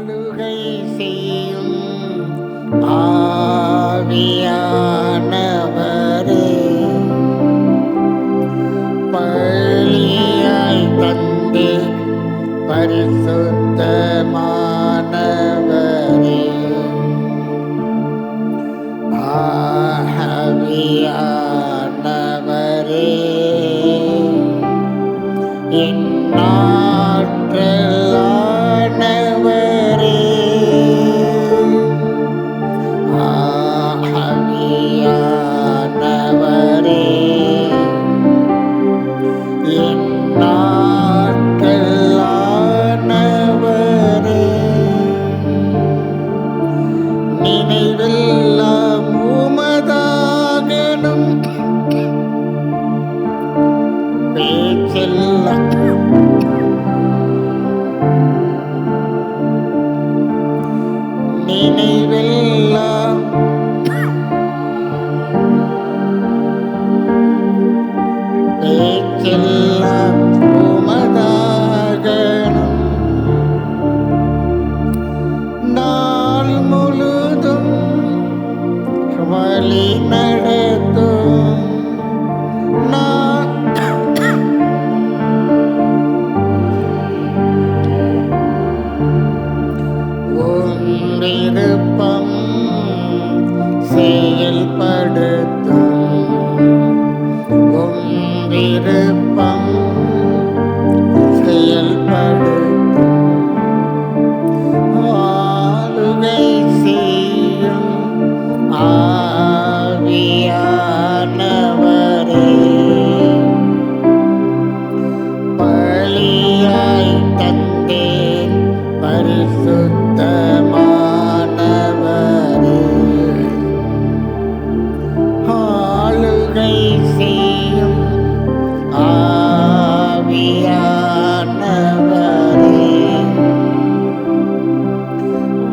ஆளுகை செய்யும் ஆவியானவரே, பலியாய் தந்தே பரிசுத்தமானவரே, ஆவியானவரே, என்னாற்றலானவரே, ஆவியானவரே, என்னாற்றலானவரே, நினைவெல்லாம் உமதாகணும், பேச்செல்லாம் நினைவெல்லாம் பேச்செல்லாம் உமதாகணும், நாள் முழுதும் வழி நடத்தும், விருப்பம் செயல்படுத்தும், விருப்பம் செயல்படுத்தும், ஆளுகை செய்யும் ஆவியானவரே, பலியாய் தந்தேன் பரிசுத்தமானவரே, ஆளுகை செய்யும் ஆவியானவரே,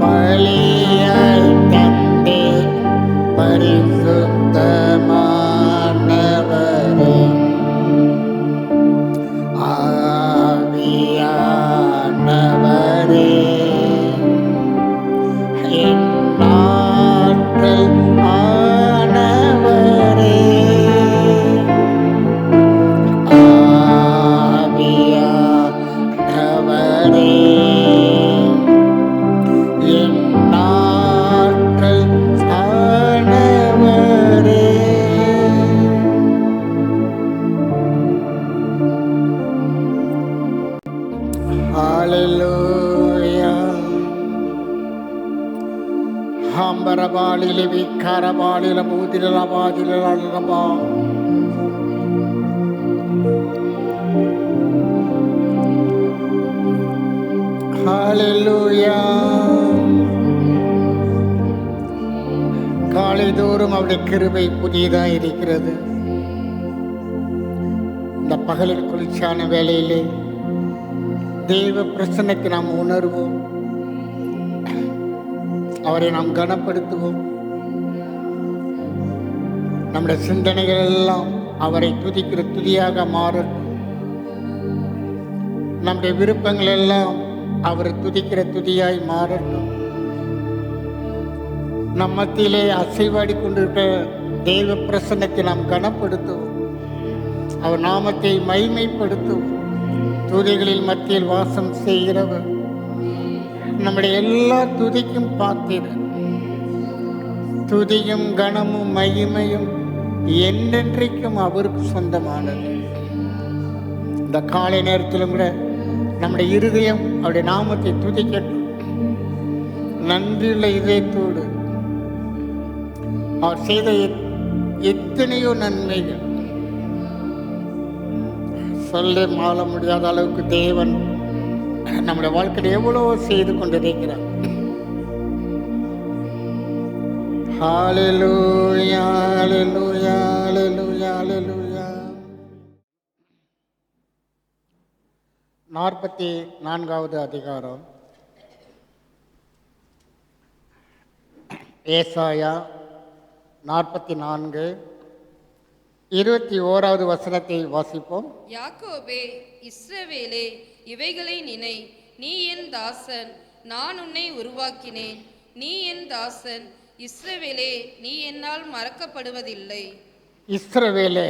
பலியாய் தந்தேன் பரிசுத்தமானவரே, ஆவியானவரே, என்னாற்றல் ஆனவரே, ஆவியானவரே, என்னாற்றல் ஆனவரே. ஹல்லேலூயா. ஹம்பரபாலில விக்காரபாலில பூதிலபாதில அல்லபா, ஹல்லேலூயா. காலைதோறும் அவருடைய கிருபை புதியதாக இருக்கிறது. இந்த பகலில் குளிர்ச்சியான வேளையிலே தெய்வ பிரசன்னத்தை நாம் உணர்வோம், அவரை நாம் கனப்படுத்துவோம். நம்முடைய சிந்தனைகள் எல்லாம் அவரை துதிக்கிற துதியாக மாறட்டும். நம்முடைய விருப்பங்கள் எல்லாம் அவரை துதிக்கிற துதியாய் மாறட்டும். நம் மத்தியிலே அசைவாடி கொண்டிருக்கிற தெய்வ பிரசன்னத்தை நாம் கனப்படுத்துவோம், அவர் நாமத்தை மகிமைப்படுத்துவோம். துதிகளில் மத்தியில் வாசம் செய்கிறவர், நம்முடைய எல்லா துதிக்கும் பாத்திரர். துதியும் கனமும் மகிமையும் என்றென்றைக்கும் அவருக்கு சொந்தமானது. இந்த காலை நேரத்திலும் கூட நம்முடைய இருதயம் அவருடைய நாமத்தை துதிக்கட்டும். நன்றியுள்ள இதயத்தோடு அவர் செய்த எத்தனையோ நன்மைகள் சொல்ல மாற முடியாத அளவுக்கு தேவன் நம்முடைய வாழ்க்கையில் எவ்வளவோ செய்து கொண்டிருக்கிறார். ஹல்லேலூயா, ஹல்லேலூயா, ஹல்லேலூயா, ஹல்லேலூயா. 44வது அதிகாரம். ஏசாயா 44 21வது வசனத்தை வாசிப்போம். யாக்கோபே, இஸ்ரவேலே, இவைகளை நினை, நீ என் தாசன், நான் உன்னை உருவாக்கினேன், நீ என் தாசன். இஸ்ரவேலே, நீ என்னால் மறக்கப்படுவதில்லை. இஸ்ரவேலே,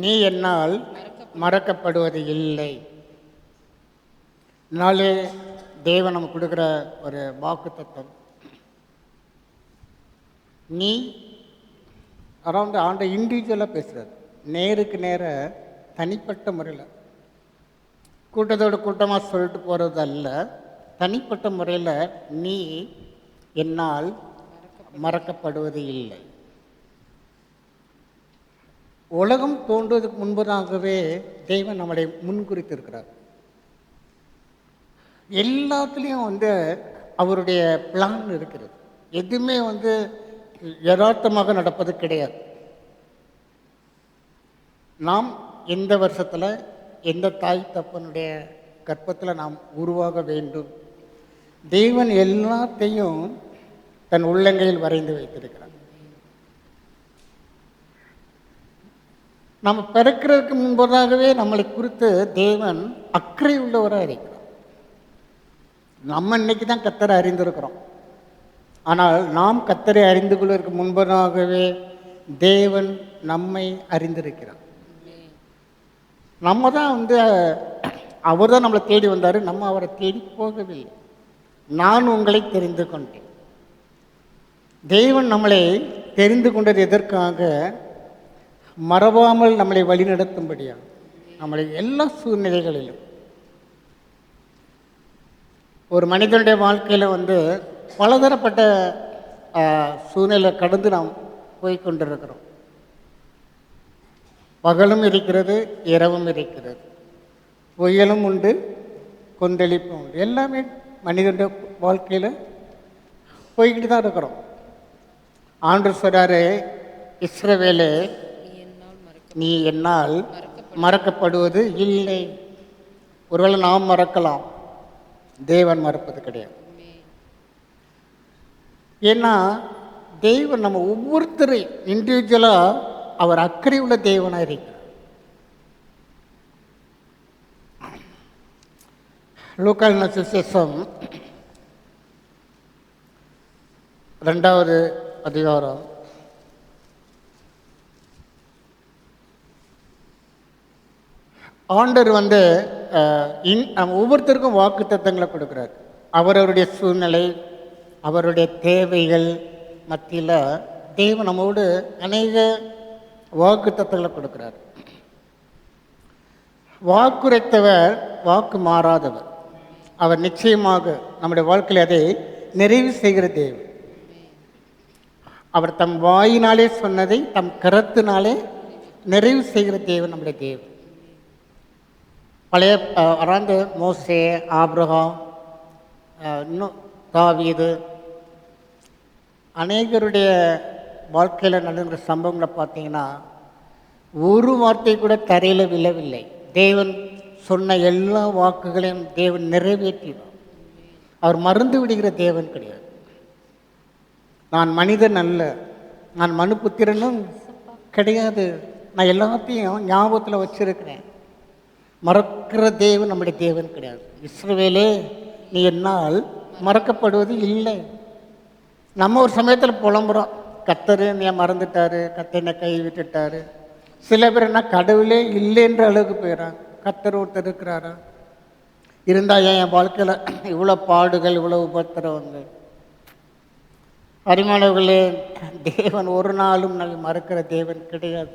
நீ என்னால் மறக்கப்படுவது இல்லை. நாளே தேவன் நமக்கு கொடுக்குற ஒரு வாக்கு தத்துவம். நீ அரௌண்ட் ஆண்ட இண்டிவிஜுவலாக பேசுகிறார், நேருக்கு நேர தனிப்பட்ட முறையில், கூட்டத்தோடு கூட்டமாக சொல்லிட்டு போகிறது அல்ல. தனிப்பட்ட முறையில் நீ என்னால் மறக்கப்படுவது இல்லை. உலகம் தோன்றுவதற்கு முன்பதாகவே தெய்வம் நம்மளை முன்குறித்திருக்கிறார். எல்லாத்துலேயும் அவருடைய பிளான் இருக்கிறது. எதுவுமே யதார்த்தமாக நடப்பது கிடையாது. நாம் எந்த வருஷத்தில் எந்த தாய் தப்பனுடைய கற்பத்தில் நாம் உருவாக வேண்டும், தெய்வன் எல்லாத்தையும் தன் உள்ளங்கையில் வரைந்து வைத்திருக்கிறார். நம்ம பிறக்கிறதுக்கு முன்பதாகவே நம்மளை குறித்து தேவன் அக்கறை உள்ளவராக இருக்கிறார். நம்ம இன்னைக்கு தான் கர்த்தரை அறிந்திருக்கிறோம். ஆனால் நாம் கர்த்தரை அறிந்து கொள்வதற்கு முன்பதாகவே தேவன் நம்மை அறிந்திருக்கிறார். நம்ம தான் அவர் தான் நம்மளை தேடி வந்தார், நம்ம அவரை தேடி போகவில்லை. நான் உங்களை தெரிந்து கொண்டேன். தேவன் நம்மளை தெரிந்து கொண்டது எதற்காக? மறவாமல் நம்மளை வழிநடத்தும்படியாக, நம்மளை எல்லா சூழ்நிலைகளிலும். ஒரு மனிதனுடைய வாழ்க்கையில் பலதரப்பட்ட சூழ்நிலை கடந்து நாம் போய்கொண்டிருக்கிறோம். பகலும் இருக்கிறது, இரவும் இருக்கிறது, புயலும் உண்டு, கொந்தளிப்பும் உண்டு. எல்லாமே மனிதனுடைய வாழ்க்கையில் போய்கிட்டு தான் இருக்கிறோம். ஆண்டவர் சொல்றாரு, இஸ்ரவேலே, நீ என்னால் மறக்கப்படுவது இல்லை. ஒருவேளை நாம் மறக்கலாம், தேவன் மறப்பது கிடையாது. ஏன்னா தெய்வன் நம்ம ஒவ்வொருத்தரையும் இண்டிவிஜுவலாக அவர் அக்கறை உள்ள தேவனாக இருக்கிறார். லூக்கா சுவிசேஷம் 2வது அதிகாரம் ஆண்டவர் ஒவ்வொருத்தருக்கும் வாக்கு தத்தங்களை கொடுக்குறார். அவரவருடைய சூழ்நிலை, அவருடைய தேவைகள் மத்தியில் தேவன் நம்மோடு அநேக வாக்கு தத்தங்களை கொடுக்குறார். வாக்குரைத்தவர் வாக்கு மாறாதவர். அவர் நிச்சயமாக நம்முடைய வாழ்க்கையில் அதை நிறைவு செய்கிற தேவன். அவர் தம் வாயினாலே சொன்னதை தம் கரத்தினாலே நிறைவு செய்கிற தேவன் நம்முடைய தேவன். பழைய மோசே, ஆபிரகாம், இன்னும் தாவீது, அநேகருடைய வாழ்க்கையில் நடந்த சம்பவங்களை பார்த்தீங்கன்னா ஒரு வார்த்தை கூட தரையில் விழவில்லை. தேவன் சொன்ன எல்லா வாக்குகளையும் தேவன் நிறைவேற்றினார். அவர் மறந்து விடுகிற தேவன் கிடையாது. நான் மனிதன் அல்ல, நான் மனுபுத்திரனும் கிடையாது, நான் எல்லாத்தையும் ஞாபகத்தில் வச்சிருக்கிறேன். மறக்கிற தேவன் நம்முடைய தேவன் கிடையாது. இஸ்ரவேலே, நீ என்னால் மறக்கப்படுவது இல்லை. நம்ம ஒரு சமயத்தில் புலம்புறோம், கர்த்தர் என்னை மறந்துட்டாரு, கர்த்தர் என்னை கை விட்டுட்டாரு. சில பேர் என்ன கடவுளே இல்லைன்ற அளவுக்கு போயிடறாங்க. கர்த்தர் ஒருத்தர் இருக்கிறாரா, இருந்தால் என் வாழ்க்கையில் இவ்வளோ பாடுகள், இவ்வளோ உபத்திரவங்கள். அரிமானவர்களே, தேவன் ஒரு நாளும் நம்ம மறக்கிற தேவன் கிடையாது.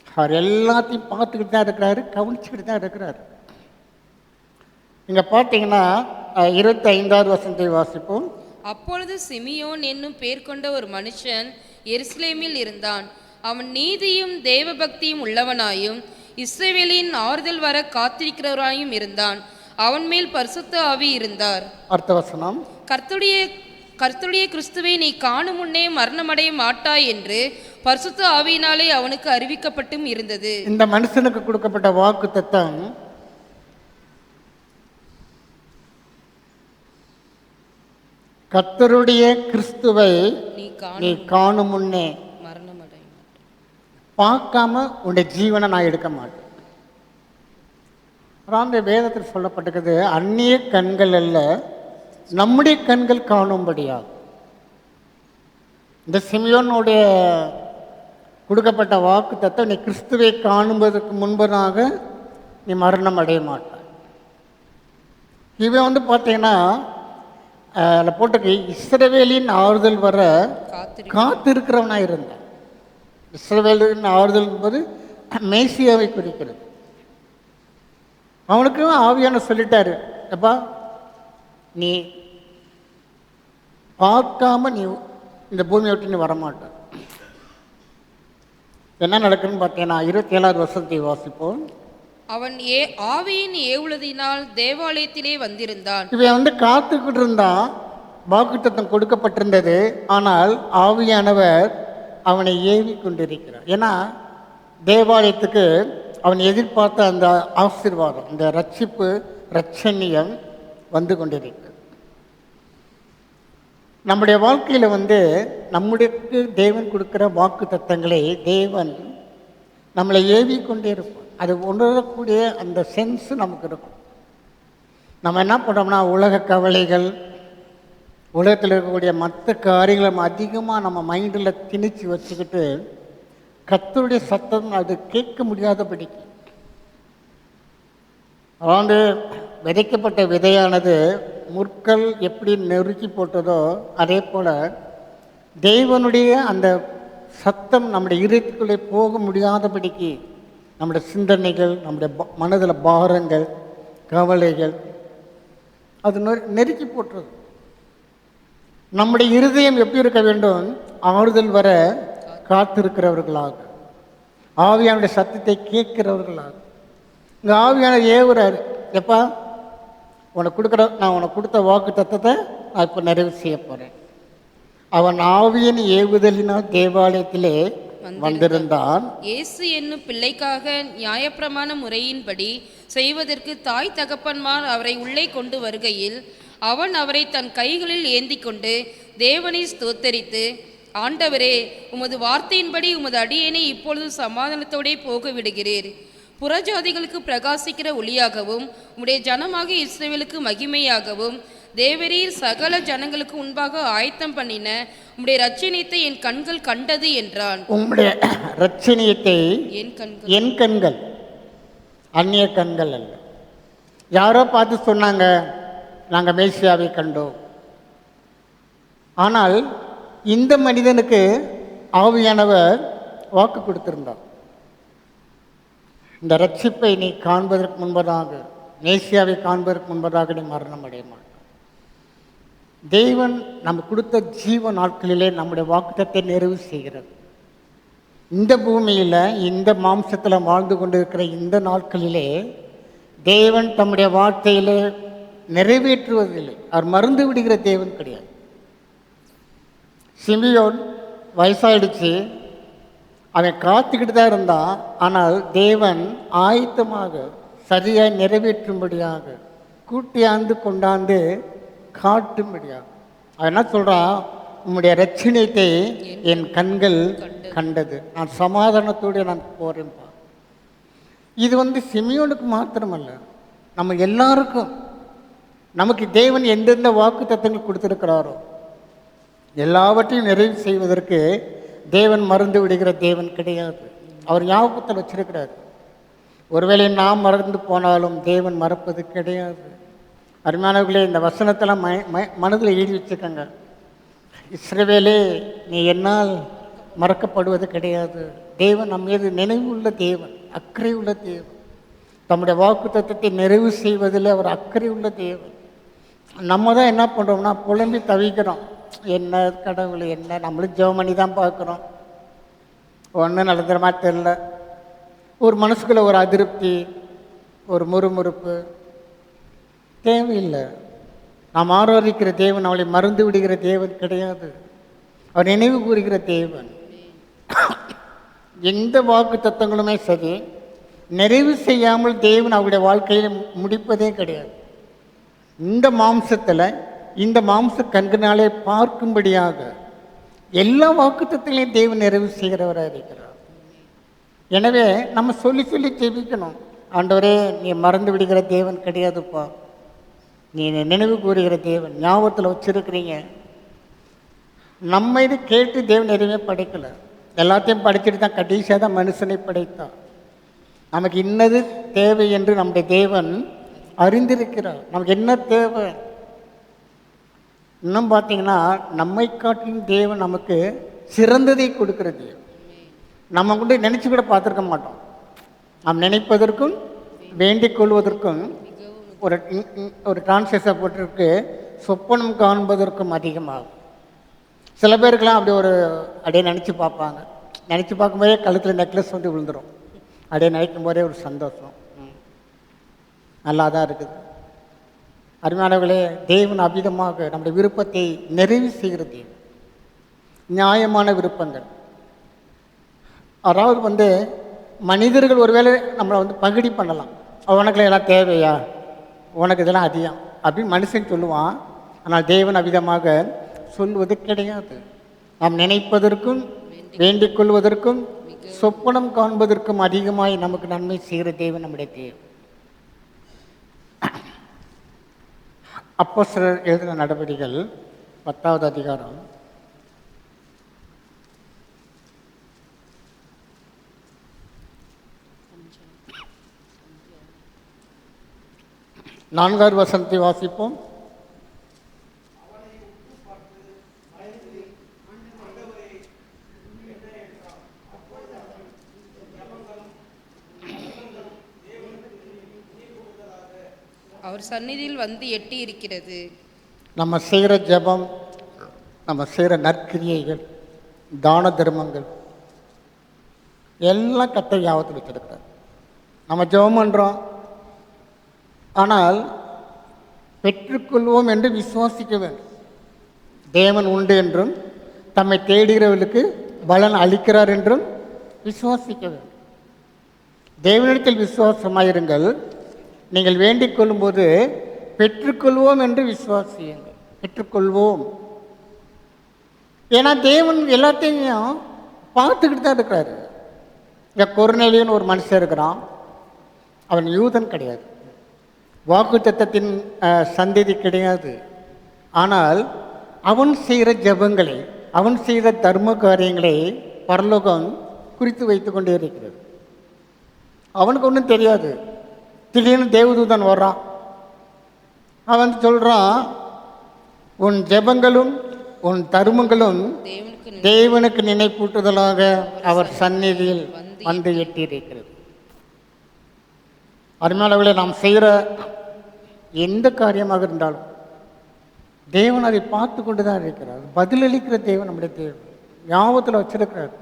அவர் எல்லாத்தையும் பார்த்துக்கிட்டு தான் இருக்கிறாரு, கவனிச்சுக்கிட்டு தான் இருக்கிறாரு. இங்கே பார்த்தீங்கன்னா 25வது வசனத்தை வாசிப்போம். அப்பொழுது சிமியோன் என்னும் பேர் கொண்ட ஒரு மனுஷன் எருசலேமில் இருந்தான். அவன் நீதியும் தேவபக்தியும் உள்ளவனாயும் இஸ்ரவேலின் ஆறுதல் வர காத்திருக்கிறவராயும் இருந்தான். அவன் மேல் பரிசுத்த ஆவி இருந்தார். அடுத்த வசனம். கர்த்தருடைய கிறிஸ்துவை நீ காணும் முன்னே மரணமடைய மாட்டாய் என்று பரிசுத்த ஆவியினாலே அவனுக்கு அறிவிக்கப்பட்டும் இருந்தது. இந்த மனுஷனுக்கு கொடுக்கப்பட்ட வாக்கு தத்தம் கர்த்தருடைய கிறிஸ்துவை நீ காணும் முன்னே மரணமடைய பார்க்காம உன்னுடைய ஜீவனை நான் எடுக்க மாட்டேன். அதான் அந்த வேதத்தில் சொல்லப்பட்டிருக்குது, அந்நிய கண்கள் அல்ல நம்முடைய கண்கள் காணும்படியாக. இந்த சிமியோனுடைய கொடுக்கப்பட்ட வாக்கு தத்துவம், நீ கிறிஸ்துவை காணுவதற்கு முன்பதாக நீ மரணம் அடைய மாட்டாய். இவன் பார்த்தீங்கன்னா அதில் போட்டிருக்கு, இஸ்ரவேலின் ஆறுதல் வர காத்திருக்கிறவனா இருந்தான். இஸ்ரவேலின் ஆறுதல் என்பது மேசியாவை குறிக்கிறது. அவனுக்கு ஆவியான சொல்லிட்டாரு, அப்பா நீ பார்க்காம நீ இந்த பூமியை விட்டு நீ வரமாட்ட. என்ன நடக்குதுன்னு பார்த்தீங்கன்னா 27வது வருஷத்தை வாசிப்போம். அவன் ஆவியின் ஏவுளதினால் தேவாலயத்திலே வந்திருந்தான். இவன் காத்துக்கிட்டு இருந்தான், வாக்குத்தத்தம் கொடுக்கப்பட்டிருந்தது. ஆனால் ஆவியானவர் அவனை ஏவி கொண்டிருக்கிறார். ஏன்னா தேவாலயத்துக்கு அவன் எதிர்பார்த்த அந்த ஆசீர்வாதம், அந்த ரட்சிப்பு, ரட்சணியம் வந்து கொண்டிருக்கிறது. நம்முடைய வாழ்க்கையில் நம்முடைய தேவன் கொடுக்குற வாக்கு தத்தங்களை தேவன் நம்மளை ஏவி கொண்டே இருப்போம். அது உணரக்கூடிய அந்த சென்ஸ் நமக்கு இருக்கும். நம்ம என்ன பண்ணுறோம்னா, உலக கவலைகள், உலகத்தில் இருக்கக்கூடிய மற்ற காரியங்களை நம்ம அதிகமாக நம்ம மைண்டில் திணிச்சு வச்சுக்கிட்டு கர்த்தருடைய சத்தம் அது கேட்க முடியாதபடிக்கு, அதாவது விதைக்கப்பட்ட விதையானது முற்கள் எப்படி நெருக்கி போட்டதோ அதே போல் தேவனுடைய அந்த சத்தம் நம்முடைய இதயத்துக்குள்ளே போக முடியாதபடிக்கு நம்முடைய சிந்தனைகள், நம்முடைய மனதில் பாரங்கள், கவலைகள் அது நெருக்கி போட்டுறது. நம்முடைய இருதயம் எப்படி இருக்க வேண்டும்? ஆறுதல் வர காத்திருக்கிறவர்களாக, ஆவியானுடைய சத்தத்தை கேட்கிறவர்களாக. இங்கே ஆவியான ஏவுறாரு, எப்பா நான் உனக்கு கொடுத்த வாக்கு தத்தத்தை நான் இப்போ நிறைவு செய்ய போகிறேன். அவன் ஆவியின் ஏவுதலினால் தேவாலயத்திலே வந்திருந்தான். இயேசு என்னும் பிள்ளைக்காக நியாயப்பிரமாண முறையின்படி செய்வதற்கு தாய் தகப்பன்மார் அவரை உள்ளே கொண்டு வருகையில் அவன் அவரை தன் கைகளில் ஏந்தி கொண்டு தேவனை ஸ்தோத்தரித்து, ஆண்டவரே, உமது வார்த்தையின்படி உமது அடியேனை இப்பொழுது சமாதானத்தோடே போக விடுகிறீர். புறஜாதிகளுக்கு பிரகாசிக்கிற ஒளியாகவும் உம்முடைய ஜனமாக இஸ்ரவேலுக்கு மகிமையாகவும் தேவரீர் சகல ஜனங்களுக்கு முன்பாக ஆயத்தம் பண்ணின உம்முடைய ரட்சணியத்தை என் கண்கள் கண்டது என்றான். உம்முடைய ரட்சணியத்தை என் கண்கள், அந்நிய கண்கள் அல்ல. யாரோ பார்த்து சொன்னாங்க, நாங்கள் மேசியாவை கண்டோம். ஆனால் இந்த மனிதனுக்கு ஆவியானவர் வாக்கு கொடுத்திருந்தார், இந்த ரட்சிப்பை நீ காண்பதற்கு முன்பதாக, மேசியாவை காண்பதற்கு முன்பதாக நீ மரணம் அடைய மாட்டாய். தேவன் நம்ம கொடுத்த ஜீவ நாட்களிலே நம்முடைய வாக்குத்தத்தை நிறைவு செய்கிறது. இந்த பூமியில், இந்த மாம்சத்தில் வாழ்ந்து கொண்டிருக்கிற இந்த நாட்களிலே தேவன் தம்முடைய வார்த்தையில் நிறைவேற்றுவதில்லை. அவர் மறந்து விடுகிற தேவன் கிடையாது. சிமியோன் வயசாயிடுச்சு, அவன் காத்துக்கிட்டு தான் இருந்தான். ஆனால் தேவன் ஆயத்தமாக சரியாக நிறைவேற்றும்படியாக கூட்டியாந்து கொண்டாந்து காட்டும்படியாக அவன் என்ன சொல்கிறான்? உம்முடைய ரட்சணியத்தை என் கண்கள் கண்டது, நான் சமாதானத்தோடு நான் போகிறேன்ப்பா. இது சிமியோனுக்கு மாத்திரமல்ல, நம்ம எல்லாருக்கும் நமக்கு தேவன் எந்தெந்த வாக்கு தத்தங்கள் கொடுத்துருக்கிறாரோ எல்லாவற்றையும் நிறைவு செய்வதற்கு தேவன் மறந்து விடுகிற தேவன் கிடையாது. அவர் ஞாபகத்தில் வச்சிருக்கிறார். ஒருவேளை நாம் மறந்து போனாலும் தேவன் மறப்பது கிடையாது. அருமையானவர்களே, இந்த வசனத்தெல்லாம் மனதில் எழுதி வச்சுக்கோங்க. இஸ்ரவேலே, நீ என்னால் மறக்கப்படுவது கிடையாது. தேவன் நம் மீது நினைவு உள்ள தேவன், அக்கறை உள்ள தேவன். தம்முடைய வாக்கு தத்தத்தை நிறைவு செய்வதில் அவர் அக்கறை உள்ள தேவன். நம்ம தான் என்ன பண்ணுறோம்னா, புலம்பி தவிக்கிறோம். என்ன கடவுள், என்ன நம்மளும் ஜெபம் பண்ணி தான் பார்க்குறோம், ஒன்றும் நடந்துற மாதிரி தெரியல. ஒரு மனசுக்குள்ள ஒரு அதிருப்தி, ஒரு முறுமுறுப்பு தேவையில்லை. நாம் ஆராதிக்கிற தேவன் அவளை மறந்து விடுகிற தேவன் கிடையாது. அவர் நினைவு கூறுகிற தேவன். எந்த வாக்கு தத்தங்களுமே சரி, நிறைவு செய்யாமல் தேவன் அவருடைய வாழ்க்கையில் முடிப்பதே கிடையாது. இந்த மாம்சத்தில், இந்த மாம்ச கண்களாலே பார்க்கும்படியாக எல்லா வாக்குத்தத்திலையும் தேவன் நிறைவு செய்கிறவராக இருக்கிறார். எனவே நம்ம சொல்லி சொல்லி ஜெபிக்கணும். ஆண்டவரே நீ மறந்து விடுகிற தேவன் கிடையாதுப்பா, நீ நினைவு கூறுகிற தேவன், ஞாபகத்தில் வச்சிருக்கிறீங்க. நம்ம இது கேட்டு தேவன் எதுவுமே படைக்கலை, எல்லாத்தையும் படிச்சுட்டு தான் கடைசியாக தான் மனுஷனை படைத்தான். நமக்கு இன்னது தேவை என்று நம்முடைய தேவன் அறிந்திருக்கிறார். நமக்கு என்ன தேவை இன்னும் பார்த்தீங்கன்னா, நம்மை காட்டிலும் தேவன் நமக்கு சிறந்ததை கொடுக்கிறது. நம்ம கூட நினச்சி கூட பார்த்துருக்க மாட்டோம். நாம் நினைப்பதற்கும் வேண்டிக் கொள்வதற்கும் ஒரு டிரான்ஸ்லேஷன் போட்டிருக்கு, சொப்பனம் காண்பதற்கும் அதிகமாகும். சில பேருக்கெல்லாம் அப்படி அப்படியே நினச்சி பார்ப்பாங்க. நினச்சி பார்க்கும்போதே கழுத்தில் நெக்லஸ் வந்து விழுந்துடும். அப்படியே நினைக்கும் போதே ஒரு சந்தோஷம், நல்லா தான் இருக்குது. அருமையானவர்களே, தேவன் அவ்விதமாக நம்முடைய விருப்பத்தை நிறைவு செய்கிறது. நியாயமான விருப்பங்கள். அதாவது மனிதர்கள் ஒருவேளை நம்மளை பகுடி பண்ணலாம். உனக்குலாம் எல்லாம் தேவையா, உனக்கு இதெல்லாம் அதிகம் அப்படின்னு மனுஷன் சொல்லுவான். ஆனால் தேவன் அவ்விதமாக சொல்வது கிடையாது. நாம் நினைப்பதற்கும் வேண்டிக் கொள்வதற்கும் சொப்பனம் காண்பதற்கும் அதிகமாய் நமக்கு நன்மை செய்கிற தேவன் நம்முடைய தேவன். அப்போஸ்தலர் எழுதின நடவடிக்கைகள் 10வது அதிகாரம் 4வது வசனத்தை வாசிப்போம். அவர் சந்நிதியில் வந்து எட்டி இருக்கிறது. நம்ம செய்கிற ஜெபம், நம்ம செய்கிற நற்கிரியைகள், தான தர்மங்கள் எல்லாம் கர்த்தர் ஞாபகத்தில் வச்சிருக்கிறார். நம்ம ஜெபம் பண்ணுறோம், ஆனால் பெற்றுக்கொள்வோம் என்று விசுவாசிக்க வேண்டும். தேவன் உண்டு என்றும் தம்மை தேடுகிறவர்களுக்கு பலன் அளிக்கிறார் என்றும் விசுவாசிக்க வேண்டும். தேவனிடத்தில் விசுவாசமாயிருங்கள், நீங்கள் வேண்டிக் கொள்ளும்போது பெற்றுக்கொள்வோம் என்று விசுவாசியுங்கள். பெற்றுக்கொள்வோம். ஏன்னா தேவன் எல்லாத்தையும் பார்த்துக்கிட்டு தான் இருக்கிறாரு. இந்த கொர்நேலியுன்னு ஒரு மனுஷன் இருக்கிறான். அவன் யூதன் கிடையாது, வாக்குத்தத்தத்தின் சந்ததி கிடையாது. ஆனால் அவன் செய்கிற ஜெபங்களை, அவன் செய்த தர்ம காரியங்களை பரலோகம் குறித்து வைத்து கொண்டே இருக்கிறது. அவனுக்கு ஒன்றும் தெரியாது. திடீர்னு தேவதூதன் வர்றான். அவன் சொல்கிறான், உன் ஜெபங்களும் உன் தர்மங்களும் தேவனுக்கு நினைப்பூட்டுதலாக அவர் சந்நிதியில் வந்து எட்டியிருக்கிறது. அருமையானவர்களே, நாம் செய்கிற எந்த காரியமாக இருந்தாலும் தேவன் அதை பார்த்து கொண்டு தான் இருக்கிறார். பதிலளிக்கிற தேவன் நம்முடைய தேவன் ஞாபகத்தில் வச்சிருக்கிறார்.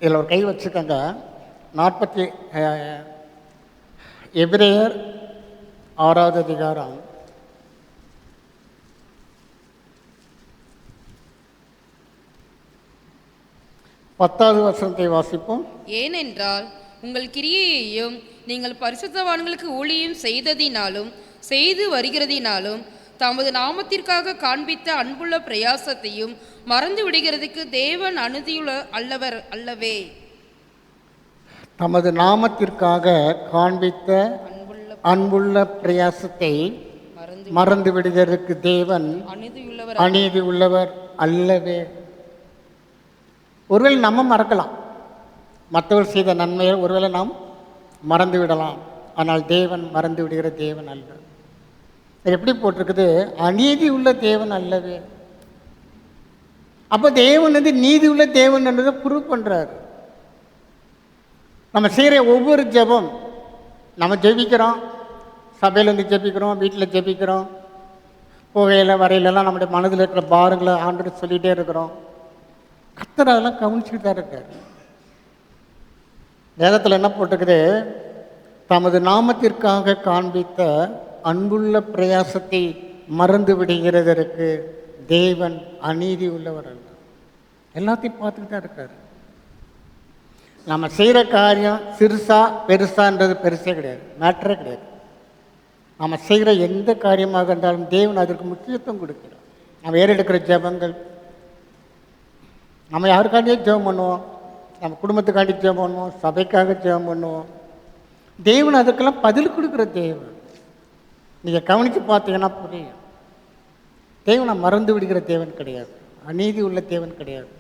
இதில் ஒரு கை வச்சுக்கோங்க. எபிரேயர் 6வது அதிகாரம் 10வது வசனத்தை வாசிப்போம். ஏனென்றால் உங்கள் கிரியையையும் நீங்கள் பரிசுத்தவான்களுக்கு ஊழியம் செய்ததினாலும் செய்து வருகிறதினாலும் தமது நாமத்திற்காக காண்பித்த அன்புள்ள பிரயாசத்தையும் மறந்து விடுகிறதுக்கு தேவன் அனுதியுள்ள அல்லவர் அல்லவே. தமது நாமத்திற்காக காண்பித்த அன்புள்ள பிரயாசத்தை மறந்து விடுகிறதுக்கு தேவன் அநீதி உள்ளவர் அல்லவே. ஒருவேளை நம்ம மறக்கலாம், மற்றவர் செய்த நன்மையை ஒருவேளை நாம் மறந்து விடலாம். ஆனால் தேவன் மறந்து விடுகிற தேவன் அல்ல. எப்படி போட்டிருக்குது? அநீதி உள்ள தேவன் அல்லவே. அப்போ தேவன் நீதி உள்ள தேவன் என்றதை ப்ரூவ் பண்ணுறார். நம்ம செய்கிற ஒவ்வொரு ஜெபம், நம்ம ஜெபிக்கிறோம், சபையில் ஜெபிக்கிறோம், வீட்டில் ஜெபிக்கிறோம், போகையில் வரையிலெல்லாம் நம்முடைய மனதில் இருக்கிற பாரங்களை ஆண்டு சொல்லிகிட்டே இருக்கிறோம். கர்த்தர் அதெல்லாம் கவனிச்சுக்கிட்டு தான் இருக்கார். வேதத்தில் என்ன போட்டிருக்குது? தமது நாமத்திற்காக காண்பித்த அன்புள்ள பிரயாசத்தை மறந்து விடுகிறதற்கு தேவன் அநீதி உள்ளவர் அல்ல. எல்லாத்தையும் பார்த்துக்கிட்டு தான் இருக்கார். நம்ம செய்கிற காரியம் சிறுசா பெருசான்றது பெருசே கிடையாது, மேட்டரே கிடையாது. நம்ம செய்கிற எந்த காரியமாக இருந்தாலும் தேவன் அதற்கு முக்கியத்துவம் கொடுக்கிறார். நம்ம ஏறெடுக்கிற ஜெபங்கள், நம்ம யாருக்காண்டியே ஜெபம் பண்ணுவோம், நம்ம குடும்பத்துக்காண்டி ஜெபம் பண்ணுவோம், சபைக்காக ஜெபம் பண்ணுவோம். தேவன் அதுக்கெல்லாம் பதில் கொடுக்குற தேவன். நீங்கள் கவனித்து பார்த்தீங்கன்னா புரியும். தேவனை மறந்து விடுகிற தேவன் கிடையாது, அநீதி உள்ள தேவன் கிடையாது.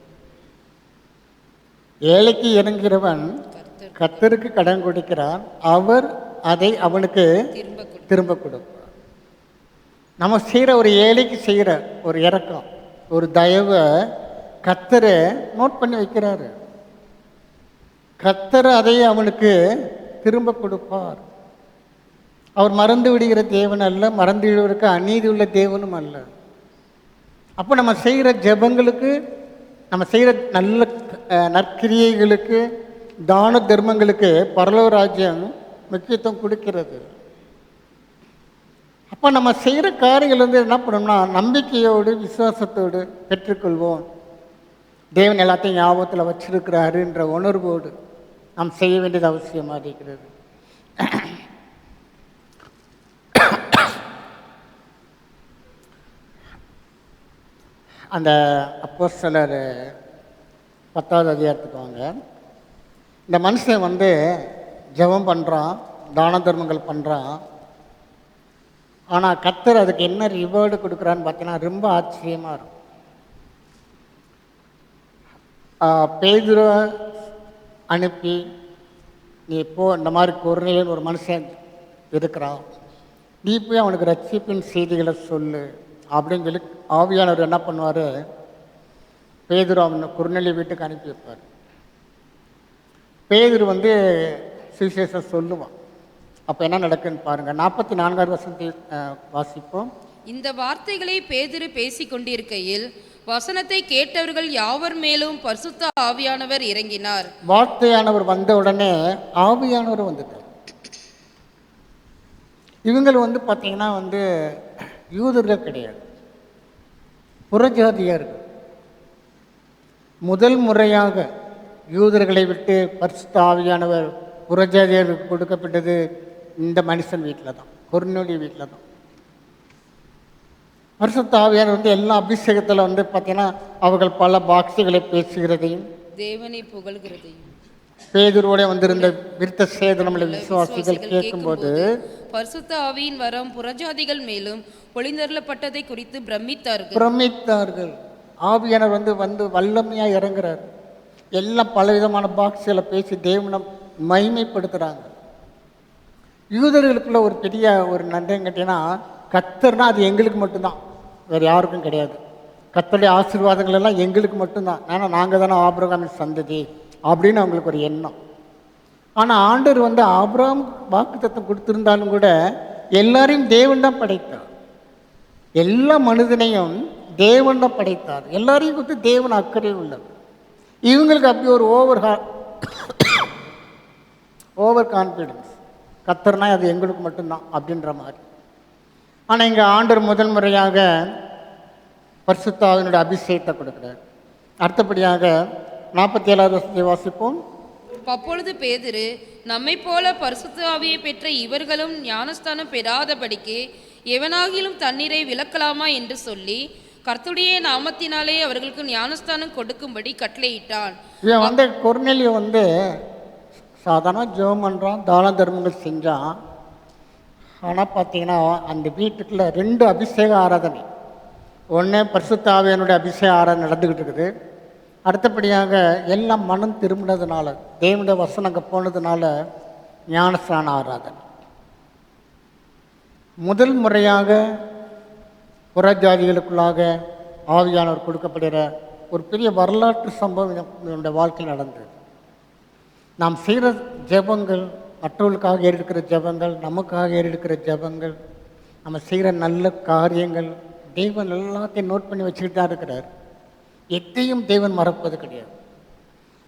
ஏழைக்கு இறங்குகிறவன் கர்த்தருக்கு கடன் கொடுக்கிறான், அவர் அதை அவனுக்கு திரும்ப கொடுப்பார். நம்ம செய்கிற ஒரு ஏழைக்கு செய்கிற ஒரு இரக்கம், ஒரு தயவை கர்த்தரை நோட் பண்ணி வைக்கிறாரு. கர்த்தர் அதை அவனுக்கு திரும்ப கொடுப்பார். அவர் மறந்து விடுகிற தேவன் அல்ல, மறந்து விடுவதற்கு அநீதி உள்ள தேவனும் அல்ல. அப்போ நம்ம செய்கிற ஜெபங்களுக்கு, நம்ம செய்கிற நல்ல நற்கிரியைகளுக்கு, தான தர்மங்களுக்கு பரலோக ராஜ்யம் முக்கியத்துவம் கொடுக்கிறது. அப்போ நம்ம செய்கிற காரியங்கள் என்ன பண்ணணும்னா, நம்பிக்கையோடு விசுவாசத்தோடு பெற்றுக்கொள்வோம். தேவன் எல்லாத்தையும் ஞாபகத்தில் வச்சிருக்கிறாருன்ற உணர்வோடு நாம் செய்ய வேண்டியது அவசியமாக இருக்கிறது. அந்த அப்போஸ்தலர் 10வது அதிகாரத்துக்கு வாங்க. இந்த மனுஷன் ஜெபம் பண்ணுறான், தான தர்மங்கள் பண்ணுறான். ஆனால் கர்த்தர் அதுக்கு என்ன ரிவார்டு கொடுக்குறான்னு பார்த்தீங்கன்னா ரொம்ப ஆச்சரியமாக இருக்கும். பேதுருவை அனுப்பி, நீ இந்த மாதிரி கொர்நேலியன் ஒரு மனுஷன் இருக்கிறான், நீ போய் அவனுக்கு ரட்சிப்பின் செய்திகளை சொல்லு அப்படின்னு சொல்லி ஆவியானவர் என்ன பண்ணுவார், பேதுரு அவனை கொர்நேலிய வீட்டுக்கு அனுப்பி வைப்பார். பேதுரு சுவிசேஷம் சொல்லுவான். அப்போ என்ன நடக்குன்னு பாருங்கள். 44வது வசனத்தை வாசிப்போம். இந்த வார்த்தைகளை பேதுரு பேசி கொண்டிருக்கையில் வசனத்தை கேட்டவர்கள் யாவர் மேலும் பரிசுத்த ஆவியானவர் இறங்கினார். வார்த்தையானவர் வந்த உடனே ஆவியானவர் வந்துட்டார். இவங்க பார்த்தீங்கன்னா யூதர்கள் கிடையாது, புறஜாதியார்கள். முதல் முறையாக யூதர்களை விட்டு பரிசுத்த ஆவியானவர் புறஜாதியாருக்கு கொடுக்கப்பட்டது இந்த மனுஷன் வீட்டில் தான், கொர்நேலிய வீட்டில் தான். பரிசுத்த ஆவியானவர் எல்லா அபிஷேகத்தில் பார்த்தீங்கன்னா அவர்கள் பல பாக்ஸுகளை பேசுகிறதையும் தேவனை புகழ்கிறதையும் பேதுருவோட வந்திருந்த விருத்த சேதனமுள்ள விசுவாசிகள் கேட்கும்போது பரிசுத்த ஆவியின் வரம் புறஜாதிகள் மேலும் பொழிந்தருளப்பட்டதை குறித்து பிரமித்தார்கள். ஆவியானவர் வல்லமையாக இறங்குறார். எல்லாம் பலவிதமான பாக்ஸில் பேசி தேவனை மகிமைப்படுத்துகிறாங்க. யூதர்களுக்குள்ள ஒரு பெரிய ஒரு நன்றின்னு கேட்டீங்கன்னா, கர்த்தர்னா அது எங்களுக்கு மட்டும்தான், வேறு யாருக்கும் கிடையாது. கர்த்தருடைய ஆசீர்வாதங்கள் எல்லாம் எங்களுக்கு மட்டும்தான், ஏன்னா நாங்கள் தானே ஆபிரகாமின் சந்ததி அப்படின்னு அவங்களுக்கு ஒரு எண்ணம். ஆனால் ஆண்டவர் ஆபிரகாம் வாக்குத்தத்தம் கொடுத்துருந்தாலும் கூட எல்லாரையும் தேவன் தான் படைத்தார். எல்லா மனிதனையும் தேவன் தான் படைத்தார். எல்லாரையும் கொடுத்து தேவன் அக்கறை உள்ளது. இவங்களுக்கு அப்படி ஒரு ஓவர் கான்ஃபிடன்ஸ், கர்த்தர்னா அது எங்களுக்கு மட்டும்தான் அப்படின்ற மாதிரி. ஆனால் இங்கே ஆண்டவர் முதல் முறையாக பரிசுத்த ஆவியினுடைய அபிஷேகத்தை கொடுக்குறார். அடுத்தபடியாக 47வது வசனத்தை வாசிப்போம். அப்பொழுது பேதுரு, நம்மை போல பரிசுத்த ஆவியை பெற்ற இவர்களும் ஞானஸ்தானம் பெறாதபடிக்கு எவனாகிலும் தண்ணீரை விலக்கலாமா என்று சொல்லி கர்த்தருடைய நாமத்தினாலே அவர்களுக்கு ஞானஸ்தானம் கொடுக்கும்படி கட்டளையிட்டான். இவன் கொர்நேலிய சாதாரண ஜெபம் பண்ணுறான், தான தர்மங்கள் செஞ்சான். ஆனால் பார்த்தீங்கன்னா அந்த வீட்டுக்குள்ள 2 அபிஷேக ஆராதனை. ஒன்று பரிசுத்த ஆவியானுடைய அபிஷேக ஆராதனை நடந்துக்கிட்டு இருக்குது. அடுத்தபடியாக எல்லாம் மனம் திரும்பினதுனால, தேவனுடைய வசனம் அங்கே போனதுனால ஞானஸ்தான ஆராதனை. முதல் முறையாக புறஜாதிகளுக்குள்ளாக ஆவியானவர் கொடுக்கப்படுகிற ஒரு பெரிய வரலாற்று சம்பவம் என்னுடைய வாழ்க்கையில் நடந்தது. நாம் செய்கிற ஜெபங்கள், மற்றவர்களுக்காக ஏறெடுக்கிற ஜெபங்கள், நமக்காக ஏறெடுக்கிற ஜெபங்கள், நம்ம செய்கிற நல்ல காரியங்கள், தேவன் எல்லாத்தையும் நோட் பண்ணி வச்சுக்கிட்டு தான் இருக்கிறார். எதையும் தேவன் மறப்பது கிடையாது.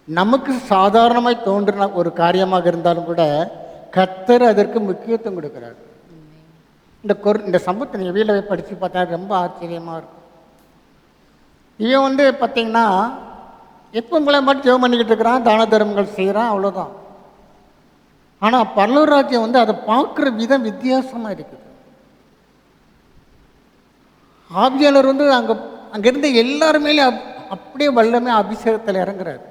நமக்கு சாதாரணமாய் தோன்றின ஒரு காரியமாக இருந்தாலும் கூட கர்த்தர் அதற்கு முக்கியத்துவம் கொடுக்கிறார். இந்த சம்பவத்தை நீங்கள் வீட்டில் போய் படித்து பார்த்தா ரொம்ப ஆச்சரியமாக இருக்கும். இவன் பார்த்தீங்கன்னா எப்போ உங்களை மட்டும் ஜெபம் பண்ணிக்கிட்டு இருக்கிறான், தான தர்மங்கள் செய்கிறான், அவ்வளோதான். ஆனால் பரலோக ராஜ்யம் அதை பார்க்குற விதம் வித்தியாசமாக இருக்குது. ஆவியாளர் அங்கேருந்து எல்லாருமேலே அப்படியே வல்லமை அபிஷேகத்தில் இறங்குறாரு.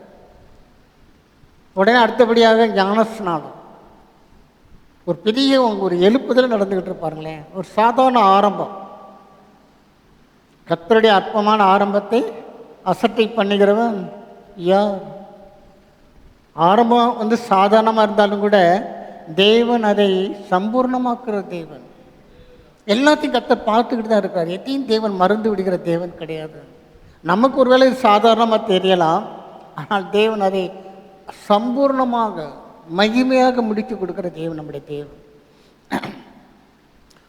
உடனே அடுத்தபடியாக ஞானஸ்நானம். ஒரு பெரிய ஒரு எழுப்புதல் நடந்துக்கிட்டு இருப்பாருங்களேன். ஒரு சாதாரண ஆரம்பம், கர்த்தருடைய அற்பமான ஆரம்பத்தை அசட்டை பண்ணுகிறவன் யார்? ஆரம்பம் சாதாரணமாக இருந்தாலும் கூட தேவன் அதை சம்பூர்ணமாக்குற தேவன். எல்லாத்தையும் கர்த்தர் பார்த்துக்கிட்டு தான் இருக்கார். எதையும் தேவன் மறந்து விடுகிற தேவன் கிடையாது. நமக்கு ஒருவேளை இது சாதாரணமாக தெரியலாம், ஆனால் தேவன் அதை சம்பூர்ணமாக மகிமையாக முடித்து கொடுக்குற தேவன் நம்முடைய தேவன்.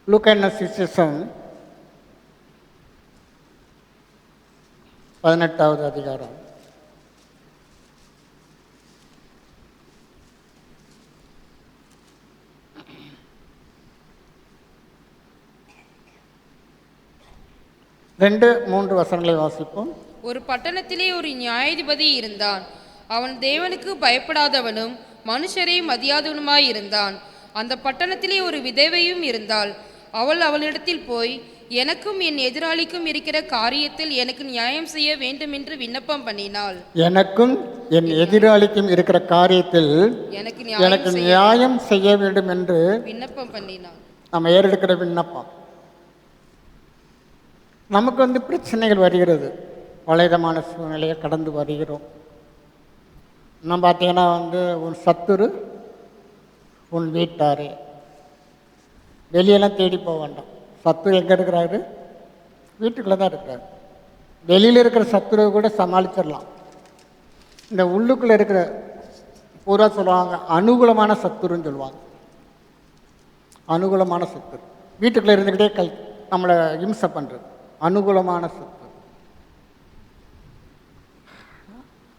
லூக்கா சுவிசேஷம் 18வது அதிகாரம் 2-3 வசனங்களை வாசிப்போம். ஒரு பட்டணத்திலே ஒரு நியாயாதிபதி இருந்தான். அவன் தேவனுக்கு பயப்படாதவனும் மனுஷரை மதியாதவனுமாய் இருந்தான். அந்த பட்டணத்திலே ஒரு விதவையும் இருந்தாள். அவள் அவனிடத்தில் போய், எனக்கும் என் எதிராளிக்கும் இருக்கிற காரியத்தில் எனக்கு நியாயம் செய்ய வேண்டும் என்று விண்ணப்பம் பண்ணினாள். எனக்கும் என் எதிராளிக்கும் இருக்கிற காரியத்தில் எனக்கு நியாயம் செய்ய வேண்டும் என்று விண்ணப்பம் பண்ணினாள். நம்ம ஏறெடுக்கிற விண்ணப்பம். நமக்கு பிரச்சனைகள் வருகிறது, பலவிதமான சூழ்நிலையை கடந்து வருகிறோம். நம்ம பார்த்தீங்கன்னா உன் சத்துரு உன் வீட்டாரே. வெளியெல்லாம் தேடி போக வேண்டாம். சத்துரு எங்கே இருக்கிறாரு? வீட்டுக்குள்ளே தான் இருக்கிறாரு. வெளியில் இருக்கிற சத்துருவை கூட சமாளிச்சிடலாம். இந்த உள்ளுக்குள்ளே இருக்கிற பூரா சொல்லுவாங்க அனுகூலமான சத்துருன்னு சொல்லுவாங்க. அனுகூலமான சத்துரு வீட்டுக்குள்ளே இருந்துக்கிட்டே நம்மளை இம்சை பண்ணுறது அனுகூலமான சத்துரு.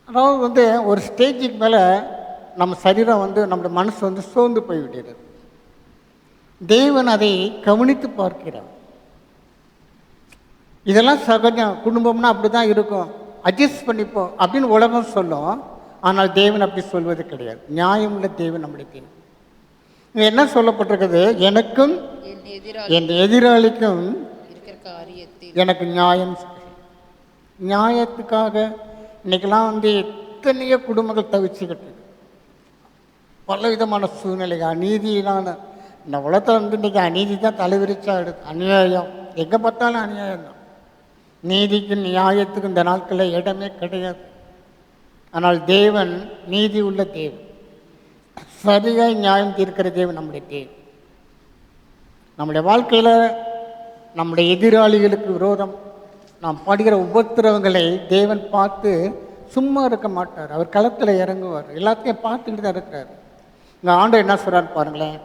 அதாவது ஒரு ஸ்டேஜுக்கு மேலே நம்ம சரீரம் நம்முடைய மனசு சோர்ந்து போய்விடுகிறது. தேவன் அதை கவனித்து பார்க்கிறார். இதெல்லாம் சகஜம், குடும்பம்னா அப்படி தான் இருக்கும், அட்ஜஸ்ட் பண்ணிப்போம் அப்படின்னு உலகம் சொல்லும். ஆனால் தேவன் அப்படி சொல்வது கிடையாது. நியாயமுள்ள தேவன் நம்முடைய தேவன். இங்கே என்ன சொல்லப்பட்டிருக்குது? எனக்கும் என் எதிராளிக்கும் எனக்கு நியாயம். நியாயத்துக்காக இன்னைக்கெல்லாம் எத்தனையோ குடும்பங்கள் தவிச்சுக்கிட்டு பல விதமான சூழ்நிலைகள், அநீதியிலான இந்த உலகத்தில் இன்றைக்கி அநீதி தான் தலைவிரிச்சாடு. அநியாயம் எங்கே பார்த்தாலும் அநியாயம் தான். நீதிக்கு நியாயத்துக்கு இந்த நாட்களில் இடமே கிடையாது. ஆனால் தேவன் நீதி உள்ள தேவன், சரியாய் நியாயம் தீர்க்கிற தேவன் நம்முடைய தேவன். நம்முடைய வாழ்க்கையில் நம்முடைய எதிராளிகளுக்கு விரோதம் நாம் படுகிற உபத்திரவங்களை தேவன் பார்த்து சும்மா இருக்க மாட்டார். அவர் களத்தில் இறங்குவார். எல்லாத்தையும் பார்த்துக்கிட்டு தான் இருக்கிறார். இங்கே ஆண்டவர் என்ன சொல்கிறார் பாருங்களேன்.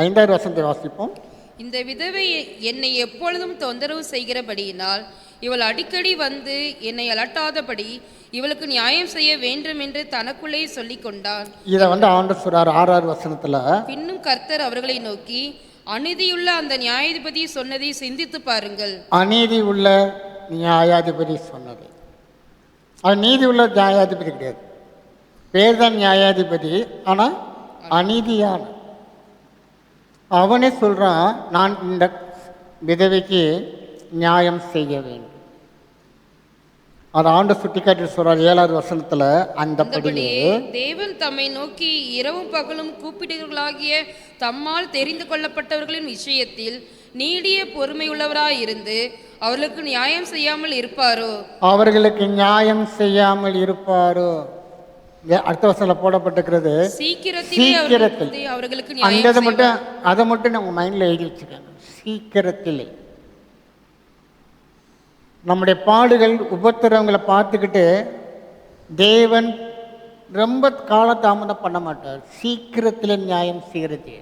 5வது வசனத்தை வாசிப்போம். இந்த விதவை என்னை எப்பொழுதும் தொந்தரவு செய்கிறபடியினால் இவள் அடிக்கடி வந்து என்னை அலட்டாதபடி இவளுக்கு நியாயம் செய்ய வேண்டும் என்று தனக்குள்ளே சொல்லிக் கொண்டான். இதை ஆண்டவர் சொல்றார் 6வது வசனத்துல. பின்னும் கர்த்தர் அவர்களை நோக்கி, அநீதியுள்ள அந்த நியாயாதிபதி சொன்னதை சிந்தித்து பாருங்கள். அநீதி உள்ள நியாயாதிபதி சொன்னது. அது நீதி உள்ள நியாயாதிபதி கிடையாது. பேர் தான் நியாயாதிபதி, ஆனால் அநீதியான. அவனே சொல்றான், நான் இந்த விதவைக்கு நியாயம் செய்ய வேண்டும். அது ஆண்டு சுட்டிக்காட்டி சொல்றார் 7வது வசனத்துல. அந்தபடியே தேவன் தம்மை நோக்கி இரவும் பகலும் கூப்பிடுகிறவர்களாகிய தம்மால் தெரிந்து கொள்ளப்பட்டவர்களின் விஷயத்தில் நீடிய பொறுமையுள்ளவராயிருந்து அவர்களுக்கு நியாயம் செய்யாமல் இருப்பாரோ? அவர்களுக்கு நியாயம் செய்யாமல் இருப்பாரோ? அடுத்த வசனத்துல போடப்பட்டிருக்கிறது சீக்கிரத்தில். அவர்களுக்கு அதை மட்டும் நம்ம மைண்ட்ல எழுதி வச்சுக்கோங்க. சீக்கிரத்திலே நம்முடைய பாடுகள் உபத்திரவங்களை பார்த்துக்கிட்டு தேவன் ரொம்ப காலதாமதம் பண்ண மாட்டார். சீக்கிரத்தில் நியாயம் செய்கிறது.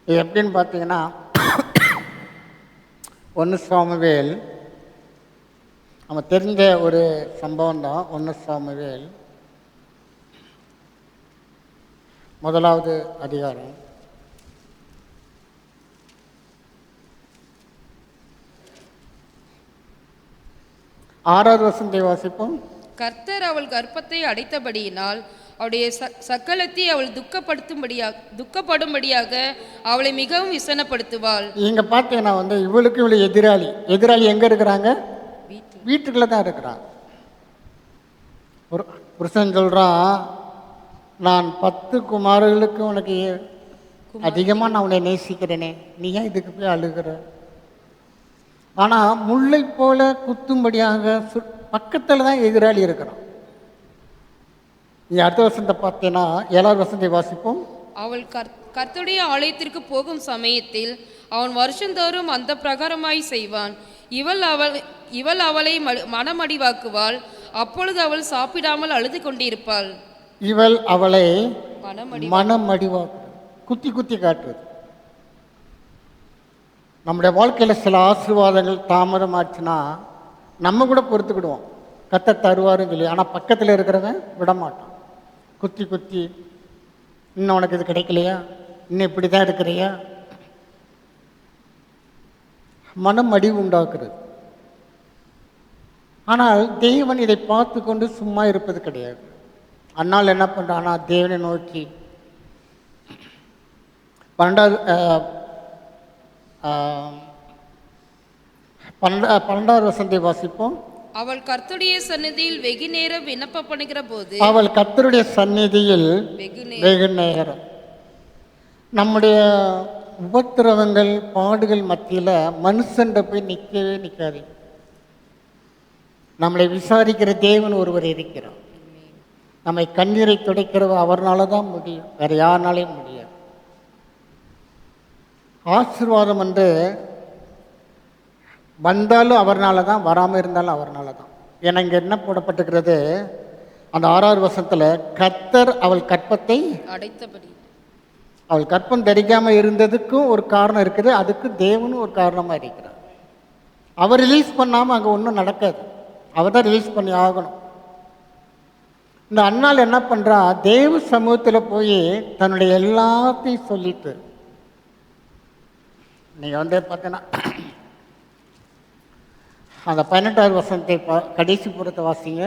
இது எப்படின்னு பார்த்தீங்கன்னா 1 சாமுவேல், நம்ம தெரிஞ்ச ஒரு சம்பவம் தான். 1 சாமுவேல் 1வது அதிகாரம் 6வது வசனத்தை வாசிப்போம். கர்த்தர் அவள் கர்ப்பத்தை அடைத்தபடியினால் அவளுடைய சக்கலத்தை அவள் துக்கப்படும்படியாக அவளை மிகவும் விசனப்படுத்துவாள். இங்க பார்த்தீங்கன்னா இவளுக்கு இவளு எதிராளி எங்க இருக்கிறாங்க? வீட்டுக்குள்ள தான் இருக்கிறான். புருஷன் சொல்றான், நான் 10 குமாரர்களுக்கு உனக்கு அதிகமாக நான் உன்னை நேசிக்கிறேனே, நீ ஏன் இதுக்கு போய் அழுகிற? ஆனால் முல்லை போல குத்தும்படியாக பக்கத்தில் தான் எதிராளி இருக்கிறான். நீ அடுத்த வசனத்தை பார்த்தீங்கன்னா 7வது வசனத்தை வாசிப்போம். அவள் கர்த்தருடைய ஆலயத்திற்கு போகும் சமயத்தில் அவன் வருஷந்தோறும் அந்த பிரகாரமாய் செய்வான். இவள் அவளை மனமடிவாக்குவாள். அப்பொழுது அவள் சாப்பிடாமல் அழுது கொண்டிருப்பாள். இவள் அவளை மனமடிவாக்கு, குத்தி குத்தி காட்டுறது. நம்முடைய வாழ்க்கையில் சில ஆசீர்வாதங்கள் தாமதமாச்சுன்னா நம்ம கூட பொறுத்துக்கிடுவோம், கத்த தருவாருன்னு சொல்லி. ஆனால் பக்கத்தில் இருக்கிறவன் விடமாட்டான். குத்தி குத்தி, இன்னும் உனக்கு இது கிடைக்கலையா, இன்னும் இப்படி தான் இருக்கிறியா, மனம் அடிவு உண்டாக்குறது. ஆனால் தேவன் இதை பார்த்து கொண்டு சும்மா இருப்பது கிடையாது. அன்னால் என்ன பண்ணுறான்னா, தேவனை நோக்கி 12வது வசனத்தை வாசிப்போம். அவள் கர்த்தருடைய சந்நிதியில் வெகு நேரம் விண்ணப்பம் பண்ணுகிற போது, அவள் கர்த்தருடைய சந்நிதியில் வெகு நேரம். நம்முடைய உபத்திரவங்கள் பாடுகள் மத்தியில் மனுஷன்ட போய் நிற்கவே நிற்காது. நம்மளை விசாரிக்கிற தேவன் ஒருவர் இருக்கிறார். நம்மை கண்ணீரை துடைக்கிறவர் அவர்னால தான் முடியும், வேறு யாருனாலையும் முடியாது. ஆசீர்வாதம் என்று வந்தாலும் அவர்னால தான், வராமல் இருந்தாலும் அவர்னால தான். ஏன்னா இங்கே என்ன போடப்பட்டிருக்கிறது, அந்த 6வது வசனத்தில் கர்த்தர் அவள் கற்பத்தை அடைத்தபடி, அவள் கற்பம் தரிக்காமல் இருந்ததுக்கும் ஒரு காரணம் இருக்குது, அதுக்கு தேவனும் ஒரு காரணமாக இருக்கிறார். அவர் ரிலீஸ் பண்ணாமல் அங்கே ஒன்றும் நடக்காது, அவர் தான் ரிலீஸ் பண்ணி ஆகணும். இந்த அண்ணாள் என்ன பண்ணுறா, தேவ சமூகத்தில் போய் தன்னுடைய எல்லாத்தையும் சொல்லிட்டு, நீங்கள் பார்த்தீங்கன்னா அந்த 18வது வசனத்தை கடைசி புறத்தை வாசிங்க.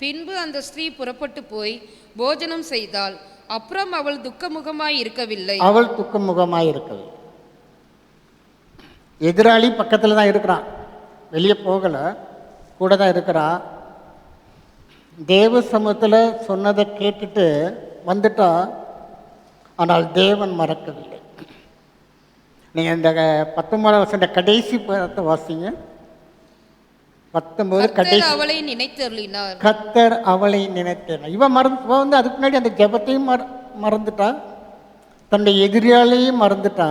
பின்பு அந்த ஸ்திரீ புறப்பட்டு போய் போஜனம் செய்தாள். அப்புறம் அவள் துக்கமுகமாய் இருக்கவில்லை. அவள் துக்கமுகமாய் இருக்கவில்லை. எதிராளி பக்கத்தில் தான் இருக்கிறான், வெளியே போகலை, கூட தான் இருக்கிறான். தேவ சமூகத்தில் சொன்னதை கேட்டுட்டு வந்துட்டா, ஆனால் தேவன் மறக்கவில்லை. நீங்கள் இந்த 19வது வசனத்தை கடைசி புறத்தை வாசிங்க. 19 கடைசி. அவளை நினைத்தருளினார். கர்த்தர் அவளை நினைத்தார். இவன் அதுக்கு முன்னாடி அந்த ஜெபத்தையும் மறந்துட்டா, தன்னுடைய எதிராளியையும் மறந்துட்டா.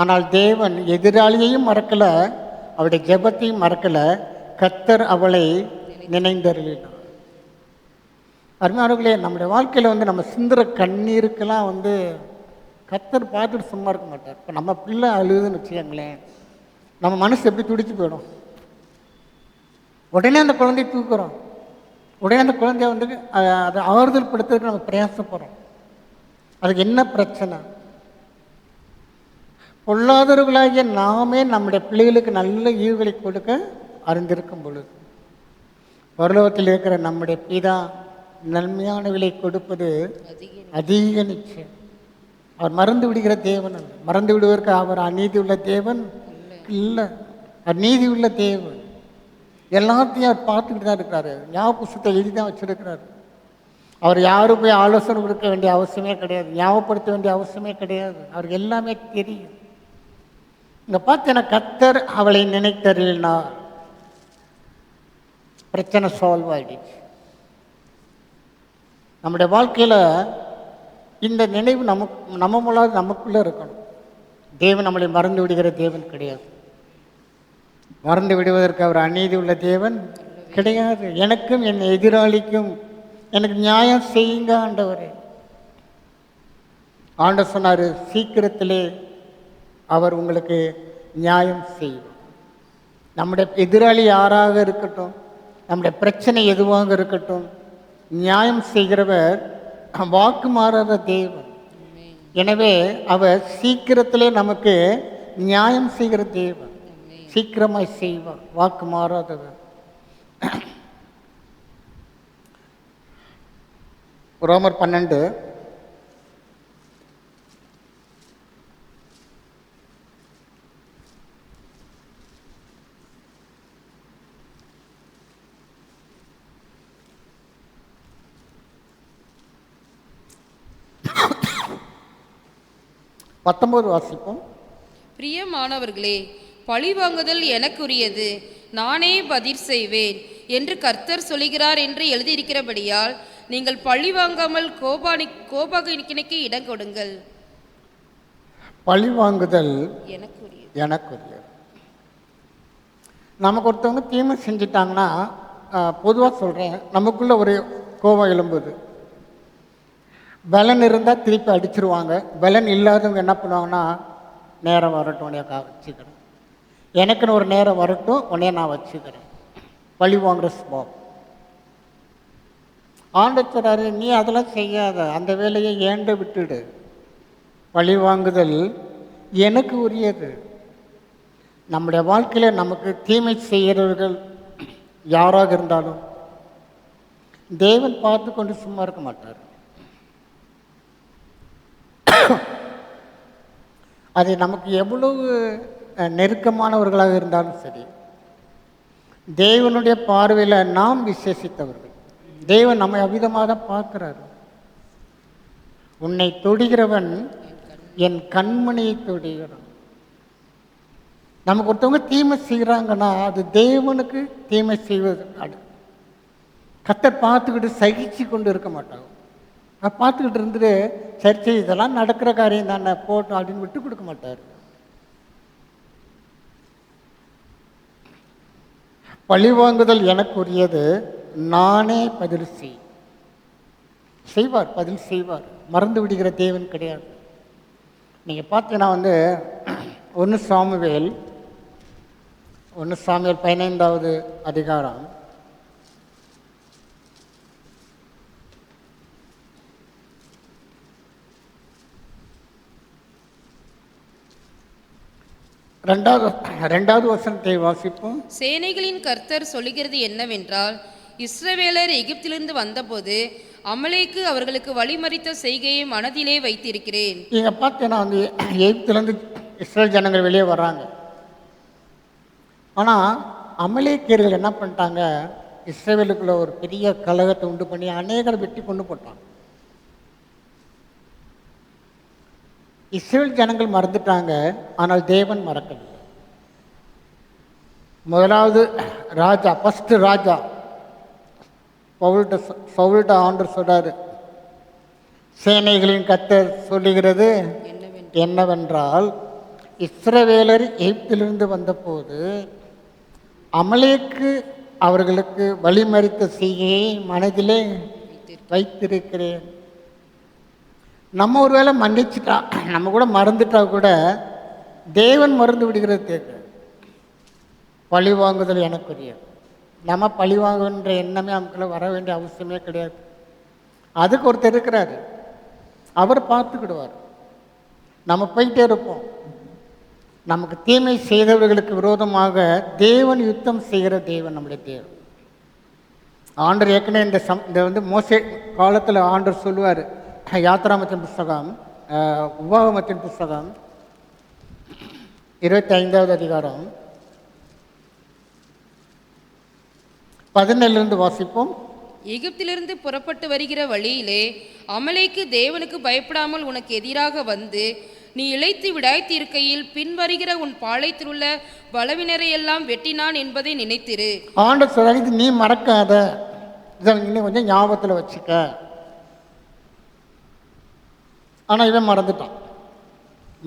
ஆனால் தேவன் எதிராளியையும் மறக்கல, அவருடைய ஜெபத்தையும் மறக்கல. கர்த்தர் அவளை நினைந்தருளினார். அருமையானவர்களே, நம்முடைய வாழ்க்கையில் நம்ம சிந்துற கண்ணீருக்கெல்லாம் கர்த்தர் பார்த்துட்டு சும்மா இருக்க மாட்டார். இப்போ நம்ம பிள்ளை அழுதுன்னு வச்சுக்கோங்களேன், நம்ம மனசு எப்படி துடிச்சு போயிடும். உடனே அந்த குழந்தைய தூக்குறோம், உடனே அந்த குழந்தைய அதை ஆறுதல் படுத்துறதுக்கு நம்ம பிரயாசப்படுறோம். அதுக்கு என்ன பிரச்சனை? பொல்லாதவர்களாகிய நாமே நம்முடைய பிள்ளைகளுக்கு நல்ல ஈவுகளை கொடுக்க அறிந்திருக்கும் பொழுது, பரலோகத்தில் இருக்கிற நம்முடைய பிதா நன்மையானவளை கொடுப்பது அதிக நிச்சயம். அவர் மறந்து விடுகிற தேவன் அல்ல. மறந்து விடுவதற்கு அவர் அநீதி உள்ள தேவன் இல்லை, அவர் நீதி உள்ள தேவன். எல்லாத்தையும் அவர் பார்த்துக்கிட்டு தான் இருக்கிறாரு. ஞாபக புஸ்தகத்தை எழுதி தான் வச்சிருக்கிறாரு. அவர் யாரும் போய் ஆலோசனை கொடுக்க வேண்டிய அவசியமே கிடையாது, ஞாபகப்படுத்த வேண்டிய அவசியமே கிடையாது. அவருக்கு எல்லாமே தெரியும். இங்கே பார்த்தீங்கன்னா, கர்த்தர் அவளை நினைத்தருளினார். பிரச்சனை சால்வ் ஆகிடுச்சு. நம்முடைய வாழ்க்கையில் இந்த நினைவு நம்ம மூலம் நமக்குள்ளே இருக்கணும். தேவன் நம்மளை மறந்து விடுகிற தேவன் கிடையாது. மறந்து விடுவதற்கு அவர் அநீதி உள்ள தேவன் கிடையாது. எனக்கும் என் எதிராளிக்கும் எனக்கு நியாயம் செய்யுங்க ஆண்டவரே. ஆண்டவர் சொன்னார், சீக்கிரத்திலே அவர் உங்களுக்கு நியாயம் செய்வார். நம்முடைய எதிராளி யாராக இருக்கட்டும், நம்முடைய பிரச்சனை எதுவாக இருக்கட்டும், நியாயம் செய்கிறவர் வாக்கு மாறாத தேவன். எனவே அவர் சீக்கிரத்திலே நமக்கு நியாயம் செய்கிற தேவன், சீக்கிரமாய் செய்வார், வாக்கு மாறாதவர். ரோமர் 12 19 வாசிப்போம். பிரியமானவர்களே, பழிவாங்குதல் எனக்குரியது, நானே பதில் செய்வேன் என்று கர்த்தர் சொல்கிறார் என்று எழுதியிருக்கிறபடியால் நீங்கள் பழி வாங்காமல் கோபாகினைக்கு இடம் கொடுங்கள். பழி வாங்குதல் எனக்குரியது. எனக்குரியது. நமக்கு ஒருத்தவங்க தீமை செஞ்சிட்டாங்கன்னா, பொதுவாக சொல்கிறேன், நமக்குள்ள ஒரு கோபம் எழும்புது. பலன் இருந்தால் திருப்பி அடிச்சிருவாங்க. பலன் இல்லாதவங்க என்ன பண்ணுவாங்கன்னா, நேரம் வரட்டும் உன்னைய வச்சுக்கிறேன், எனக்குன்னு ஒரு நேரம் வரட்டும் உன்னைய நான் வச்சுக்கிறேன். பழி வாங்குற சுபாவம். ஆண்டவர் சொல்றாரு, நீ அதெல்லாம் செய்யாத, அந்த வேலையை ஏண்ட விட்டுடு. பழி வாங்குதல் எனக்கு உரியது. நம்முடைய வாழ்க்கையில் நமக்கு தீமை செய்கிறவர்கள் யாராக இருந்தாலும் தேவன் பார்த்து கொண்டு சும்மா இருக்க மாட்டார். அது நமக்கு எவ்வளவு நெருக்கமானவர்களாக இருந்தாலும் சரி, தேவனுடைய பார்வையில் நாம் விசேஷித்தவர்கள். தேவன் நம்மை அவ்விதமாக தான் பார்க்கிறார். உன்னை தொடுகிறவன் என் கண்மணியை தொடுகிறான். நமக்கு ஒருத்தவங்க தீமை செய்கிறாங்கன்னா அது தேவனுக்கு தீமை செய்வது. கர்த்தர் பார்த்துக்கிட்டு சகிச்சு கொண்டு இருக்க மாட்டாங்க. பார்த்துக்கிட்டு இருந்துட்டு சரி இதெல்லாம் நடக்கிற காரியம் தானே போட்டோம் அப்படின்னு விட்டு கொடுக்க மாட்டார். பழிவாங்குதல் எனக்கு உரியது, நானே பதில் செய்வார். பதில் செய்வார். மறந்து விடுகிற தேவன் கிடையாது. நீங்கள் பார்த்தீங்கன்னா 1 சாமுவேல் 15வது அதிகாரம் 2வது வசனத்தை வாசிப்போம். சேனைகளின் கர்த்தர் சொல்லுகிறது என்னவென்றால், இஸ்ரவேலர் எகிப்திலிருந்து வந்தபோது அமலேக்கு அவர்களுக்கு வழிமறித்த செய்கையை மனதிலே வைத்திருக்கிறேன். இங்கே பார்த்தீங்கன்னா எகிப்திலேருந்து இஸ்ரேல் ஜனங்கள் வெளியே வர்றாங்க. ஆனால் அமலேக்கியர்கள் என்ன பண்ணிட்டாங்க, இஸ்ரேலுக்குள்ள ஒரு பெரிய கலகத்தை உண்டு பண்ணி அநேகர் வெட்டி கொண்டு போட்டாங்க. இஸ்ரேல் ஜனங்கள் மறந்துட்டாங்க, ஆனால் தேவன் மறக்கவில்லை. முதலாவது ராஜா, ஃபர்ஸ்ட் ராஜா சவுல்ட ஆண்டவர் சொல்றாரு, சேனைகளின் கர்த்தர் சொல்லுகிறது என்னவென்றால், இஸ்ரவேலர் எகிப்திலிருந்து வந்தபோது அமலேக்கு அவர்களுக்கு வழிமறித்த செய்கையை மனதிலே வைத்திருக்கிறேன். நம்ம ஒரு வேளை மன்னிச்சுட்டா, நம்ம கூட மறந்துட்டா கூட தேவன் மறந்து விடுகிறது தேவை. பழி வாங்குதல் எனக்குரியது. நம்ம பழி வாங்குன்ற எண்ணமே நமக்குள்ள வர வேண்டிய அவசியமே கிடையாது. அதுக்கு ஒருத்தர் இருக்கிறாரு, அவர் பார்த்துக்கிடுவார். நம்ம போயிட்டே இருப்போம். நமக்கு தீமை செய்தவர்களுக்கு விரோதமாக தேவன் யுத்தம் செய்கிற தேவன் நம்முடைய தேவன். ஆண்டவர் ஏற்கனவே இந்த மோசே காலத்தில் ஆண்டவர் சொல்லுவார், யாத்ராமத்தின் புஸ்தகம், உபாகமத்தின் புஸ்தகம் 25வது அதிகாரம் 17 வாசிப்போம். எகிப்திலிருந்து புறப்பட்டு வருகிற வழியிலே அமலேக்கு தேவனுக்கு பயப்படாமல் உனக்கு எதிராக வந்து நீ இளைத்து விடாய்த்திருக்கையில் பின்வருகிற உன் பாளையத்தில் உள்ள பலவினரை எல்லாம் வெட்டினான் என்பதை நினைத்திரு. ஆண்டவர் சொல்றாரு, இது நீ மறக்காத, இதை இன்னும் கொஞ்சம் ஞாபகத்தில் வச்சுக்க. ஆனால் இவன் மறந்துட்டான்.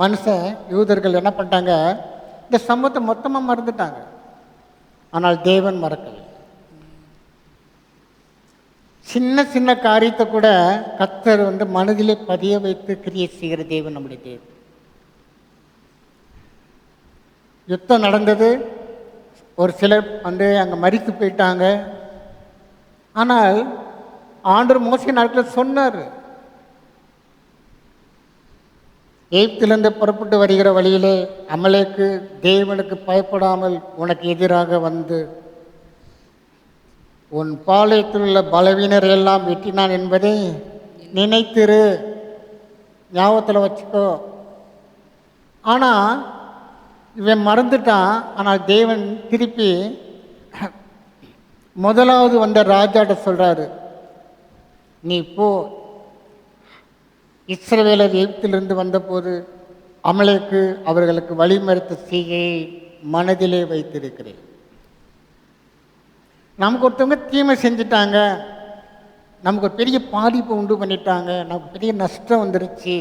மனுஷன் யூதர்கள் என்ன பண்ணிட்டாங்க, இந்த சம்பவத்தை மொத்தமாக மறந்துட்டாங்க. ஆனால் தேவன் மறக்கவில்லை. சின்ன சின்ன காரியத்தை கூட கர்த்தர் மனதிலே பதிய வைத்து கிரியை செய்கிற தேவன் நம்முடைய தேவன். யுத்தம் நடந்தது, ஒரு சிலர் அங்கே மரித்து போயிட்டாங்க. ஆனால் ஆண்டவர் மோசே நாட்களில் சொன்னார், எகிப்திலிருந்து புறப்பட்டு வருகிற வழியிலே அமலேக்கு தேவனுக்கு பயப்படாமல் உனக்கு எதிராக வந்து உன் பாளையத்தில் உள்ள பலவீனர் எல்லாம் வெட்டினான் என்பதை நினைத்திரு, ஞாபகத்தில் வச்சுக்கோ. ஆனால் இவன் மறந்துட்டான். ஆனால் தேவன் திருப்பி முதலாவது வந்த ராஜாட்ட சொல்கிறாரு, நீ போ, இஸ்ரவேலர் எகிப்திலிருந்து வந்தபோது அமலேக்கு அவர்களுக்கு வழிமறித்த செய்கையை மனதிலே வைத்திருக்கிறேன். நமக்கு ஒருத்தவங்க தீமை செஞ்சிட்டாங்க, நமக்கு ஒரு பெரிய பாதிப்பை உண்டு பண்ணிட்டாங்க, நமக்கு பெரிய நஷ்டம் வந்துருச்சு,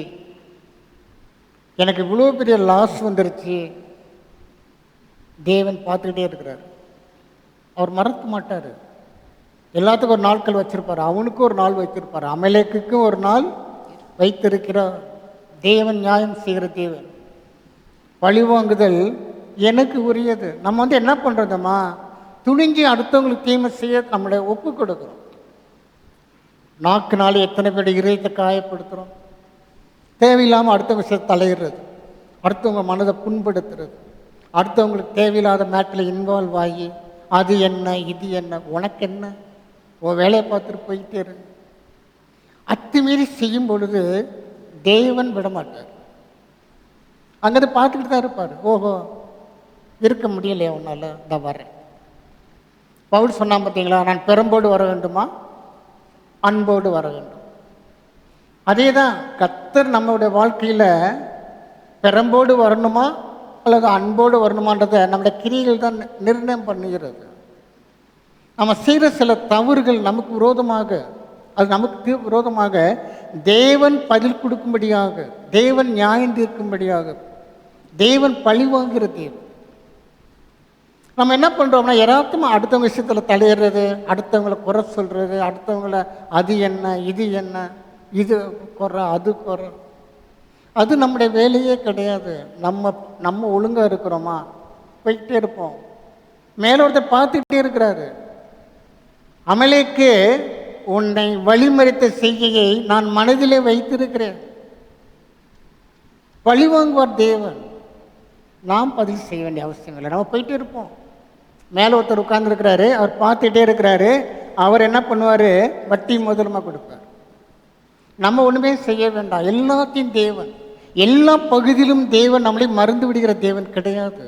எனக்கு இவ்வளோ பெரிய லாஸ் வந்துருச்சு. தேவன் பார்த்துக்கிட்டே இருக்கிறார். அவர் மறக்க மாட்டார். எல்லாத்துக்கும் ஒரு நாட்கள் வச்சிருப்பார். அவனுக்கும் ஒரு நாள் வைத்திருப்பார். அமலேக்குக்கும் ஒரு நாள் வைத்திருக்கிறார். தேவன் நியாயம் செய்கிற தேவன். பழிவாங்குதல் எனக்கு உரியது. நம்ம என்ன பண்ணுறோம்மா, துணிஞ்சு அடுத்தவங்களுக்கு தீமை செய்ய நம்மளை ஒப்பு கொடுக்குறோம். நாக்குனால எத்தனை பேர் இதயத்தை காயப்படுத்துகிறோம். தேவையில்லாமல் அடுத்தவங்க சேர்த்து தலையிடுறது, அடுத்தவங்க மனதை புண்படுத்துறது, அடுத்தவங்களுக்கு தேவையில்லாத மேட்டில் இன்வால்வ் ஆகி அது என்ன இது என்ன, உனக்கு என்ன, உன் வேலையை பார்த்துட்டு போயிட்டே இரு. அத்துமீறி செய்யும் பொழுது தேவன் விடமாட்டார். அங்கே பார்த்துக்கிட்டு தான் இருப்பார். ஓஹோ, இருக்க முடியலையா உன்னால், இந்த வரேன். பவுல் சொன்னான் பார்த்தீங்களா, நான் பெரும்போடு வர வேண்டுமா அன்போடு வர வேண்டும். அதே தான் கர்த்தர் நம்மளுடைய வாழ்க்கையில் பெரம்போடு வரணுமா அல்லது அன்போடு வரணுமான்றதை நம்முடைய கிரியைகள் தான் நிர்ணயம் பண்ணுகிறது. நம்ம செய்கிற சில தவறுகள் நமக்கு விரோதமாக, அது நமக்கு விரோதமாக தேவன் பதில் கொடுக்கும்படியாக, தேவன் நியாயம் தீர்க்கும்படியாக, தேவன் பழி வாங்குகிற தேவன். நம்ம என்ன பண்ணுறோம்னா, யதார்த்தமாக அடுத்தவங்க விஷயத்தில் தலையிடுறது, அடுத்தவங்களை குறை சொல்கிறது, அடுத்தவங்கள அது என்ன இது என்ன, இது குறை அது குறை, அது நம்முடைய வேலையே கிடையாது. நம்ம ஒழுங்காக இருக்கிறோமா, போய்கிட்டே இருப்போம். மேலோடத்தை பார்த்துக்கிட்டே இருக்கிறாரு. அமலேக்கு உன்னை வழிமறித்த செய்கையை நான் மனதிலே வைத்திருக்கிறேன். பழிவாங்குவார் தேவன். நாம் பதில் செய்ய வேண்டிய அவசியம் இல்லை. நம்ம போயிட்டே இருப்போம். மேலே ஒருத்தர் உட்கார்ந்துருக்கிறாரு, அவர் பார்த்துட்டே இருக்கிறாரு. அவர் என்ன பண்ணுவார், வட்டி முதலுமா கொடுப்பார். நம்ம ஒன்றுமே செய்ய வேண்டாம். எல்லாத்தையும் தேவன், எல்லா பகுதியிலும் தேவன் நம்மளை மறந்து விடுகிற தேவன் கிடையாது.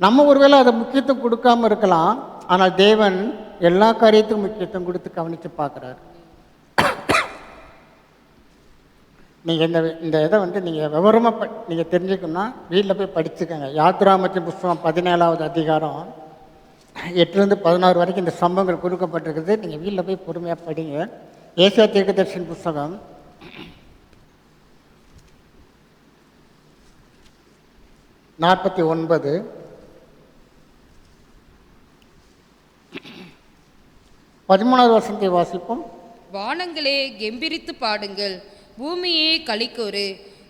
நம்ம ஒருவேளை அதை முக்கியத்துவம் கொடுக்காம இருக்கலாம், ஆனால் தேவன் எல்லா காரியத்துக்கும் முக்கியத்துவம் கொடுத்து கவனித்து பார்க்குறாரு. நீங்கள் இந்த இதை நீங்கள் விவரமாக நீங்கள் தெரிஞ்சுக்கணும்னா வீட்டில் போய் படிச்சுக்கோங்க. யாத்ராமத்தின் புஸ்தகம் 17வது அதிகாரம் 8-16 வரைக்கும் இந்த சம்பவங்கள் கொடுக்கப்பட்டிருக்குது. நீங்கள் வீட்டில் போய் பொறுமையாக படிங்க. ஏசாயா தீர்க்கதரிசியின் புஸ்தகம் 49 13வது வசனத்தை வாசிப்போம். வானங்களே கெம்பீரித்து பாடுங்கள், பூமியே களிக்கூறு,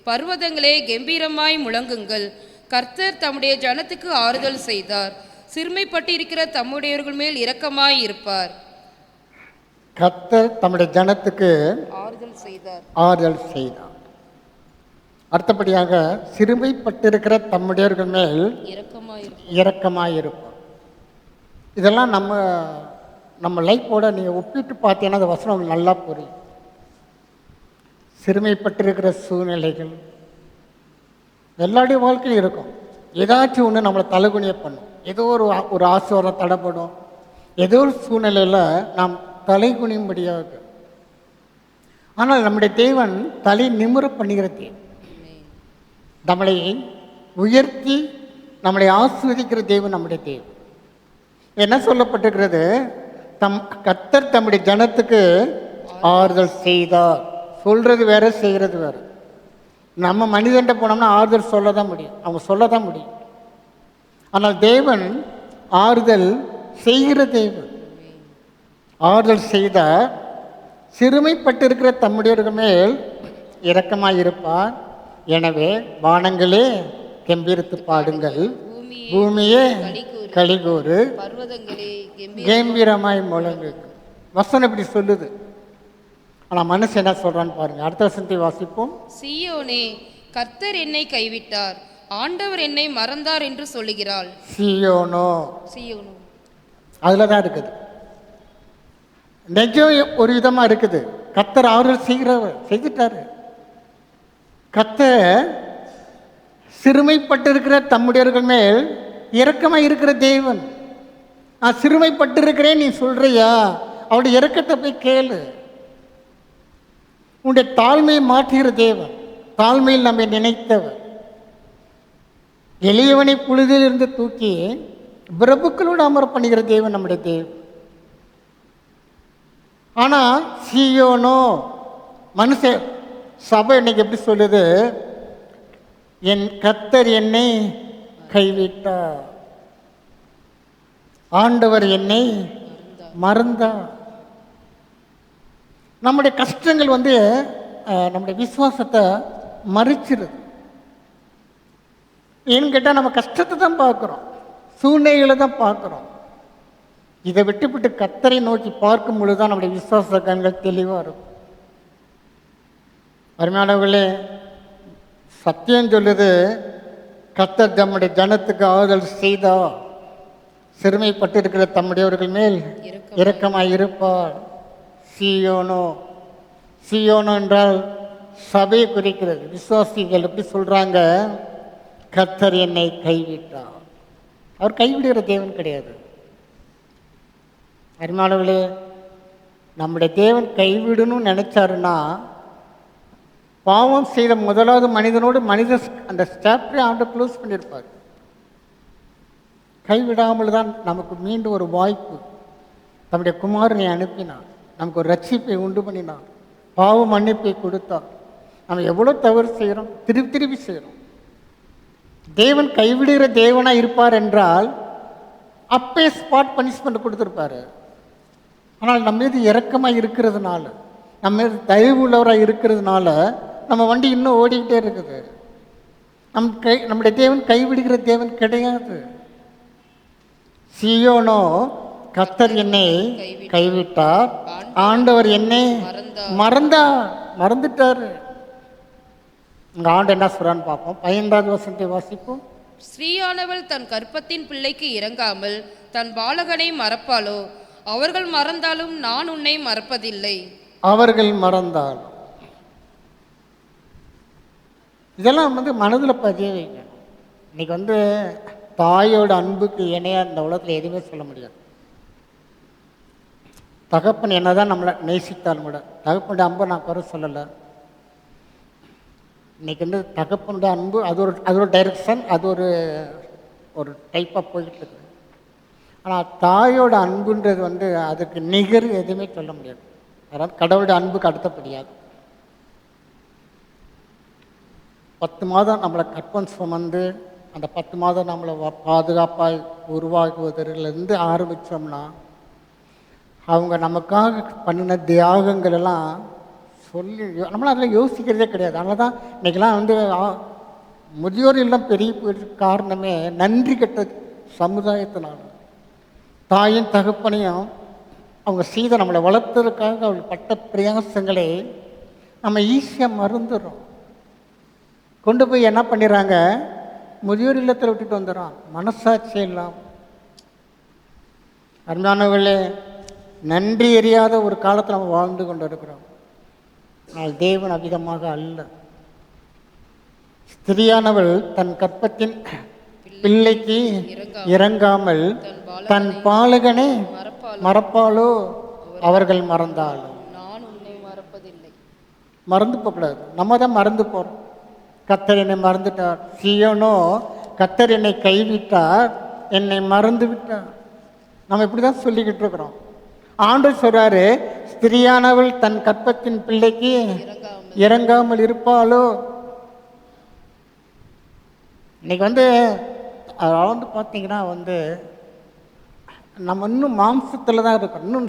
பர்வதங்களே கம்பீரமாய் முழங்குங்கள். கர்த்தர் தம்முடைய ஜனத்துக்கு ஆறுதல் செய்தார், சிறுமைப்பட்டிருக்கிற தம்முடையவர்கள் மேல் இரக்கமாய் இருப்பார். கர்த்தர் தம்முடைய ஜனத்துக்கு ஆறுதல் செய்தார். அடுத்தபடியாக சிறுமைப்பட்டிருக்கிற தம்முடையவர்கள் மேல் இரக்கமாய் இருப்பார். இதெல்லாம் நம்ம லைஃபோட நீங்கள் ஒப்பிட்டு பார்த்தீங்கன்னா அந்த வசனம் நல்லா புரியும். சிறுமைப்பட்டிருக்கிற சூழ்நிலைகள் எல்லாருடைய வாழ்க்கையும் இருக்கும். ஏதாச்சும் ஒன்று நம்மளை தலைகுனிய பண்ணும். ஏதோ ஒரு ஆசீர்வாதம் தடைப்படும். ஏதோ ஒரு சூழ்நிலையில் நாம் தலைகுனியும்படியாக. ஆனால் நம்முடைய தேவன் தலை நிமிர பண்ணுகிற தேவன், நம்மளை உயர்த்தி நம்மளை ஆசீர்வதிக்கிற தேவன் நம்முடைய தேவன். என்ன சொல்லப்பட்டிருக்கிறது, கர்த்தர் தம்முடைய ஜனத்துக்கு ஆறுதல் செய்தார். சொல்றது வேற, செய்கிறது வேற. நம்ம மனிதன்ட்ட போனோம்னா ஆறுதல் சொல்ல தான் முடியும், அவங்க சொல்ல தான் முடியும். ஆனால் தேவன் ஆறுதல் செய்கிற தேவன். ஆறுதல் செய்தார், சிறுமைப்பட்டிருக்கிற தம்முடையவர்கள் மேல் இரக்கமாயிருப்பார். எனவே வானங்களே கெம்பீரித்து பாடுங்கள், பூமியே களிகூறு, கம்பீரமாய் முழங்கு. வசனம் இப்படி சொல்லுது. ஆனால் மனசு என்ன சொல்றான்னு பாருங்க. அடுத்த வசனத்தை வாசிப்போம். சீயோனே, கர்த்தர் என்னை கைவிட்டார், ஆண்டவர் என்னை மறந்தார் என்று சொல்லுகிறாள். சீயோனோ அதில் தான் இருக்குது. நெஜம் ஒரு விதமாக இருக்குது, கர்த்தர் ஆறுதல் செய்கிறவர், செய்துட்டாரு. கர்த்தர் சிறுமைப்பட்டிருக்கிற தம்முடையவர்கள் மேல் இரக்கமாக இருக்கிற தேவன். நான் சிறுமைப்பட்டிருக்கிறேன் நீ சொல்றியா, அவருடைய இரக்கத்தை போய் கேளு. உன்னுடைய தாழ்மையை மாற்றுகிற தேவன், தாழ்மையில் நம்மை நினைத்தவர். எளியவனை புழுதில் இருந்து தூக்கி பிரபுக்களோடு அமர பண்ணுகிற தேவன் நம்முடைய தேவன். ஆனால் சீயோனோ மனுஷ சபை இன்னைக்கு எப்படி சொல்லுது, என் கர்த்தர் என்னை கைவிட்டார், ஆண்டவர் என்னை மறந்தார். நம்முடைய கஷ்டங்கள் நம்முடைய விசுவாசத்தை மறிச்சிருது. ஏன்னு கேட்டால் நம்ம கஷ்டத்தை தான் பார்க்குறோம், சூழ்நிலைகளை தான் பார்க்குறோம். இதை விட்டுவிட்டு கர்த்தரை நோக்கி பார்க்கும் பொழுது தான் நம்முடைய விசுவாச கண்கள் தெளிவாக இருக்கும். அருமையானவர்களே, சத்தியம் சொல்லுது, கர்த்தர் தம்முடைய ஜனத்துக்கு ஆறுதல் செய்தா சிறுமைப்பட்டு இருக்கிற தம்முடையவர்கள் மேல் இரக்கமாய் இருப்பார். சீயோனோ, சீயோனோ என்றால் சபையை குறிக்கிறது. விசுவாசிகள் எப்படி சொல்கிறாங்க, கர்த்தர் என்னை கைவிட்டார். அவர் கைவிடுகிற தேவன் கிடையாது. அருமையானவர்களே, நம்முடைய தேவன் கைவிடணும்னு நினைச்சாருன்னா பாவம் செய்த முதலாவது மனிதனோடு அந்த சாப்டரை ஆண்டு க்ளோஸ் பண்ணியிருப்பார். கைவிடாமல் தான் நமக்கு மீண்டும் ஒரு வாய்ப்பு நம்முடைய குமாரனை அனுப்பினார், நமக்கு ஒரு ரட்சிப்பை உண்டு பண்ணினார், பாவ மன்னிப்பை கொடுத்தார். நம்ம எவ்வளோ தவறு செய்கிறோம், திருப்பி திருப்பி செய்கிறோம். தேவன் கைவிடுகிற தேவனாக இருப்பார் என்றால் அப்பே ஸ்பாட் பனிஷ்மெண்ட் கொடுத்துருப்பாரு. ஆனால் நம்ம மீது இரக்கமாக இருக்கிறதுனால, நம்ம மீது தயவு உள்ளவராக இருக்கிறதுனால நம்ம வண்டி இன்னும் ஓடிக்கிட்டே இருக்குது. நம்முடைய தேவன் கைவிடுகிற தேவன் கிடையாது. சீயோனோ, கர்த்தர் என்னை கைவிட்டார், ஆண்டவர் என்னை மறந்துட்டாரு. இங்கே ஆண்டு என்ன சொல்றான்னு பார்ப்போம். 15வது வசனத்தை வாசிப்போம். ஸ்ரீயானவள் தன் கற்பத்தின் பிள்ளைக்கு இறங்காமல் தன் பாலகனை மறப்பாளோ? அவர்கள் மறந்தாலும் நான் உன்னை மறப்பதில்லை. அவர்கள் மறந்தால் இதெல்லாம் மனதில் பதிய வைக்கணும். இன்னைக்கு தாயோட அன்புக்கு இணையாக இந்த உலகத்தில் எதுவுமே சொல்ல முடியாது. தகப்பன் என்னதான் நம்மளை நேசித்தாலும் கூட தகப்பனுடைய அன்பை நான் குறை சொல்லலை. இன்னைக்கு தகப்பனுடைய அன்பு அது ஒரு டைரக்ஷன், அது ஒரு டைப்பாக போய்கிட்டு இருக்குது. ஆனால் தாயோட அன்புன்றது அதுக்கு நிகர் எதுவுமே சொல்ல முடியாது. அதாவது கடவுளுடைய அன்புக்கு அடுத்தபடியாது. 10 மாதம் நம்மளை கற்பன் சுமந்து அந்த 10 மாதம் நம்மளை பாதுகாப்பாக உருவாக்குவதிலிருந்து ஆரம்பித்தோம்னா அவங்க நமக்காக பண்ணின தியாகங்கள் எல்லாம் சொல்லி நம்மளாம் அதெல்லாம் யோசிக்கிறதே கிடையாது. அதனால தான் இன்றைக்கெல்லாம் முதியோர் இல்லம் பெரிய போயிடுறதுக்கு காரணமே நன்றி கெட்ட சமுதாயத்தினால. தாயும் தகப்பனையும் அவங்க செய்த நம்மளை வளர்த்ததுக்காக அவள் பட்ட பிரயாசங்களை நம்ம ஈஸியாக மறந்துடுறோம். கொண்டு போய் என்ன பண்ணிடுறாங்க, முதியோர் இல்லத்தில் விட்டுட்டு வந்துடுறான், மனசாட்சி இல்லாம. அருமையானவர்களே, நன்றி எறியாத ஒரு காலத்தில் நம்ம வாழ்ந்து கொண்டு இருக்கிறோம். ஆனால் தேவன் அவ்விதமாக அல்ல. ஸ்திரியானவள் தன் கற்பத்தின் பிள்ளைக்கு இறங்காமல் தன் பாலகனை மறப்பாளோ? அவர்கள் மறந்தாலும் நான் உன்னை மறப்பதில்லை. மறந்து போகக்கூடாது. நம்ம தான் மறந்து போகிறோம். கர்த்தர் என்னை மறந்துட்டார். சீயோனோ, கர்த்தர் என்னை கைவிட்டார், என்னை மறந்து விட்டார். நம்ம இப்படி தான் சொல்லிக்கிட்டு இருக்கிறோம். ஆண்டவர் சொல்றாரு, ஸ்திரியானவள் தன் கற்பத்தின் பிள்ளைக்கு இறங்காமல் இருப்பாளோ? இன்னைக்கு பார்த்தீங்கன்னா நம்ம இன்னும் மாம்சத்தில் தான் இருக்கோம். இன்னும்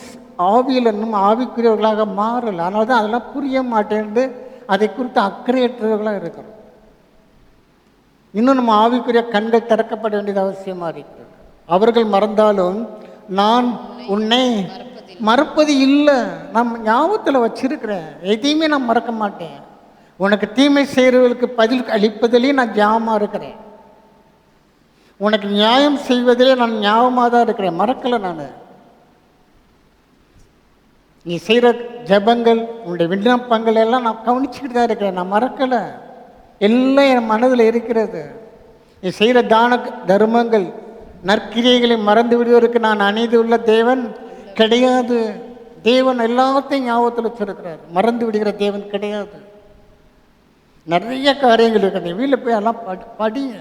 ஆவியில் இன்னும் ஆவிக்குரியவர்களாக மாறலை. அதனால தான் அதெல்லாம் புரிய மாட்டேன்னு அதை குறித்து அக்கறையற்றவர்களாக இருக்கிறோம். இன்னும் நம்ம ஆவிக்குரிய கண்கள் திறக்கப்பட வேண்டியது அவசியமாக இருக்கிறது. அவர்கள் மறந்தாலும் நான் உன்னை மறப்பது இல்லை. நான் ஞாபகத்தில் வச்சிருக்கிறேன், எதையுமே நான் மறக்க மாட்டேன். உனக்கு தீமை செய்கிறவர்களுக்கு பதில் அளிப்பதிலே நான் ஞாபகமாக இருக்கிறேன். உனக்கு நியாயம் செய்வதிலே நான் ஞாபகமாக தான் இருக்கிறேன், மறக்கலை. நான் நீ செய்கிற ஜெபங்கள், உன்னுடைய விண்ணப்பங்கள் எல்லாம் நான் கவனிச்சுக்கிட்டு தான் இருக்கிறேன், நான் மறக்கலை, எல்லாம் என் மனதில் இருக்கிறது. நீ செய்கிற தான தர்மங்கள், நற்கிரியைகளை மறந்து விடுவதற்கு நான் அநீதியுள்ள தேவன் கிடையாது. தேவன் எல்லாத்தையும் ஞாபகத்தில் வச்சிருக்கிறார், மறந்து விடுகிற தேவன் கிடையாது. நிறைய காரியங்கள் இருக்கு, நீ வீட்டில் போய் எல்லாம் படிங்க.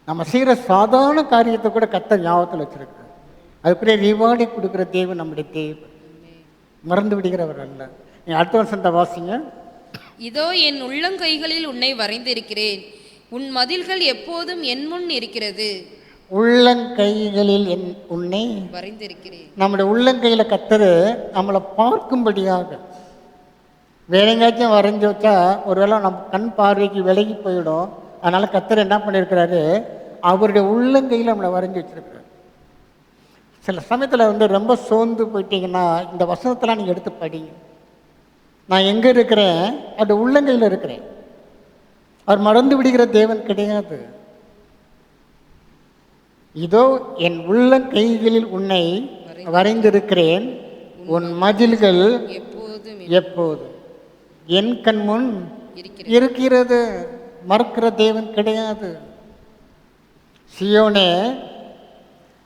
நம்ம செய்கிற சாதாரண காரியத்தை கூட கர்த்தர் ஞாபகத்தில் வச்சிருக்கிறார். அதுக்குரிய ரிவார்டை கொடுக்குற தேவன் நம்முடைய தேவன், மறந்து விடுகிறவர் அல்ல. நீ அடுத்த வருஷத்தை வாசிங்க. இதோ என் உள்ளங்கைகளில் உன்னை வரைந்திருக்கிறேன், உன் மதில்கள் எப்போதும் என் முன் இருக்கிறது. உள்ளங்கைகளில் உன்னை வரைந்திருக்கிறேன். நம்முடைய உள்ளங்கையில் கர்த்தர் நம்மளை பார்க்கும்படியாக, வேற எங்கேயாச்சும் வரைஞ்சி வச்சா ஒருவேளை நம்ம கண் பார்வைக்கு விலகி போயிடும். அதனால் கர்த்தர் என்ன பண்ணியிருக்கிறாரு, அவருடைய உள்ளங்கையில் நம்மளை வரைஞ்சி வச்சிருக்கிறார். சில சமயத்தில் ரொம்ப சோர்ந்து போயிட்டீங்கன்னா இந்த வசனத்தெல்லாம் நீங்கள் எடுத்து படிங்க. நான் எங்கே இருக்கிறேன், அது உள்ளங்கையில் இருக்கிறேன். அவர் மறந்து விடுகிற தேவன் கிடையாது. இதோ என் உள்ளங்கைகளில் உன்னை வரைந்திருக்கிறேன், உன் மதில்கள் எப்போதும் என் கண் முன் இருக்கிறது. மறக்கிற தேவன் கிடையாது. சியோனே,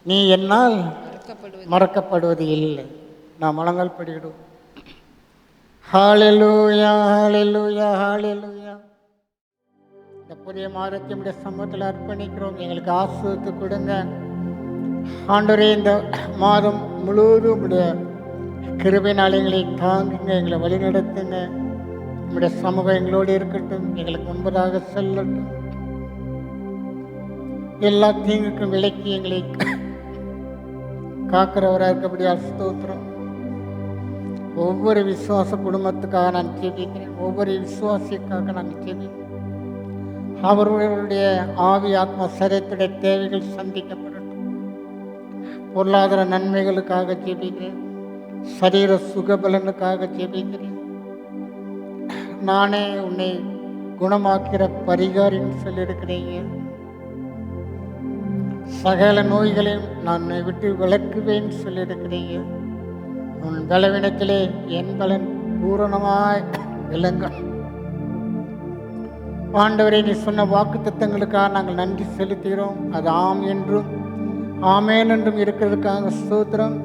நீ என்னால் மறக்கப்படுவது இல்லை. நான் முழங்கால் படிக்கிடுவோம். ஹல்லேலூயா, ஹல்லேலூயா, ஹல்லேலூயா. இந்த புதிய மாதத்தை நம்முடைய சமூகத்தில் அர்ப்பணிக்கிறோம். எங்களுக்கு ஆசீர்வாதத்தை கொடுங்க ஆண்டவரே. இந்த மாதம் முழுவதும் உங்களுடைய கிருபையினால் எங்களை தாங்குங்க, எங்களை வழிநடத்துங்க. நம்முடைய சமூகம் எங்களோடு இருக்கட்டும், எங்களுக்கு முன்பதாக செல்லட்டும். எல்லா தீங்குக்கும் விலக்கி எங்களை காக்கிறவராக இருக்கபடியா ஸ்தோத்திரம். ஒவ்வொரு விசுவாச குடும்பத்துக்காக நான் ஜெபிக்கிறேன், ஒவ்வொரு விசுவாசிக்காக நான் ஜெபிக்கிறேன். அவர்களுடைய ஆவி ஆத்மா சரீரத்துடைய தேவைகள் சந்திக்கப்படட்டும். பொருளாதார நன்மைகளுக்காக ஜெபிக்கிறேன், சரீர சுகபலனுக்காக ஜெபிக்கிறேன். நானே உன்னை குணமாக்கிற பரிகாரின்னு சொல்லியிருக்கிறீங்க. சகல நோய்களையும் நான் உன்னை விட்டு விலக்குவேன் சொல்லியிருக்கிறீங்க. உன் பலவீனத்திலே என் பலன் பூரணமாய் விளங்க. ஆண்டவரே, நீ சொன்ன வாக்கு தத்தங்களுக்காக நாங்கள் நன்றி செலுத்துகிறோம். அது ஆம் என்றும் ஆமேன் என்றும் இருக்கிறதுக்காக ஸ்தோத்திரம்.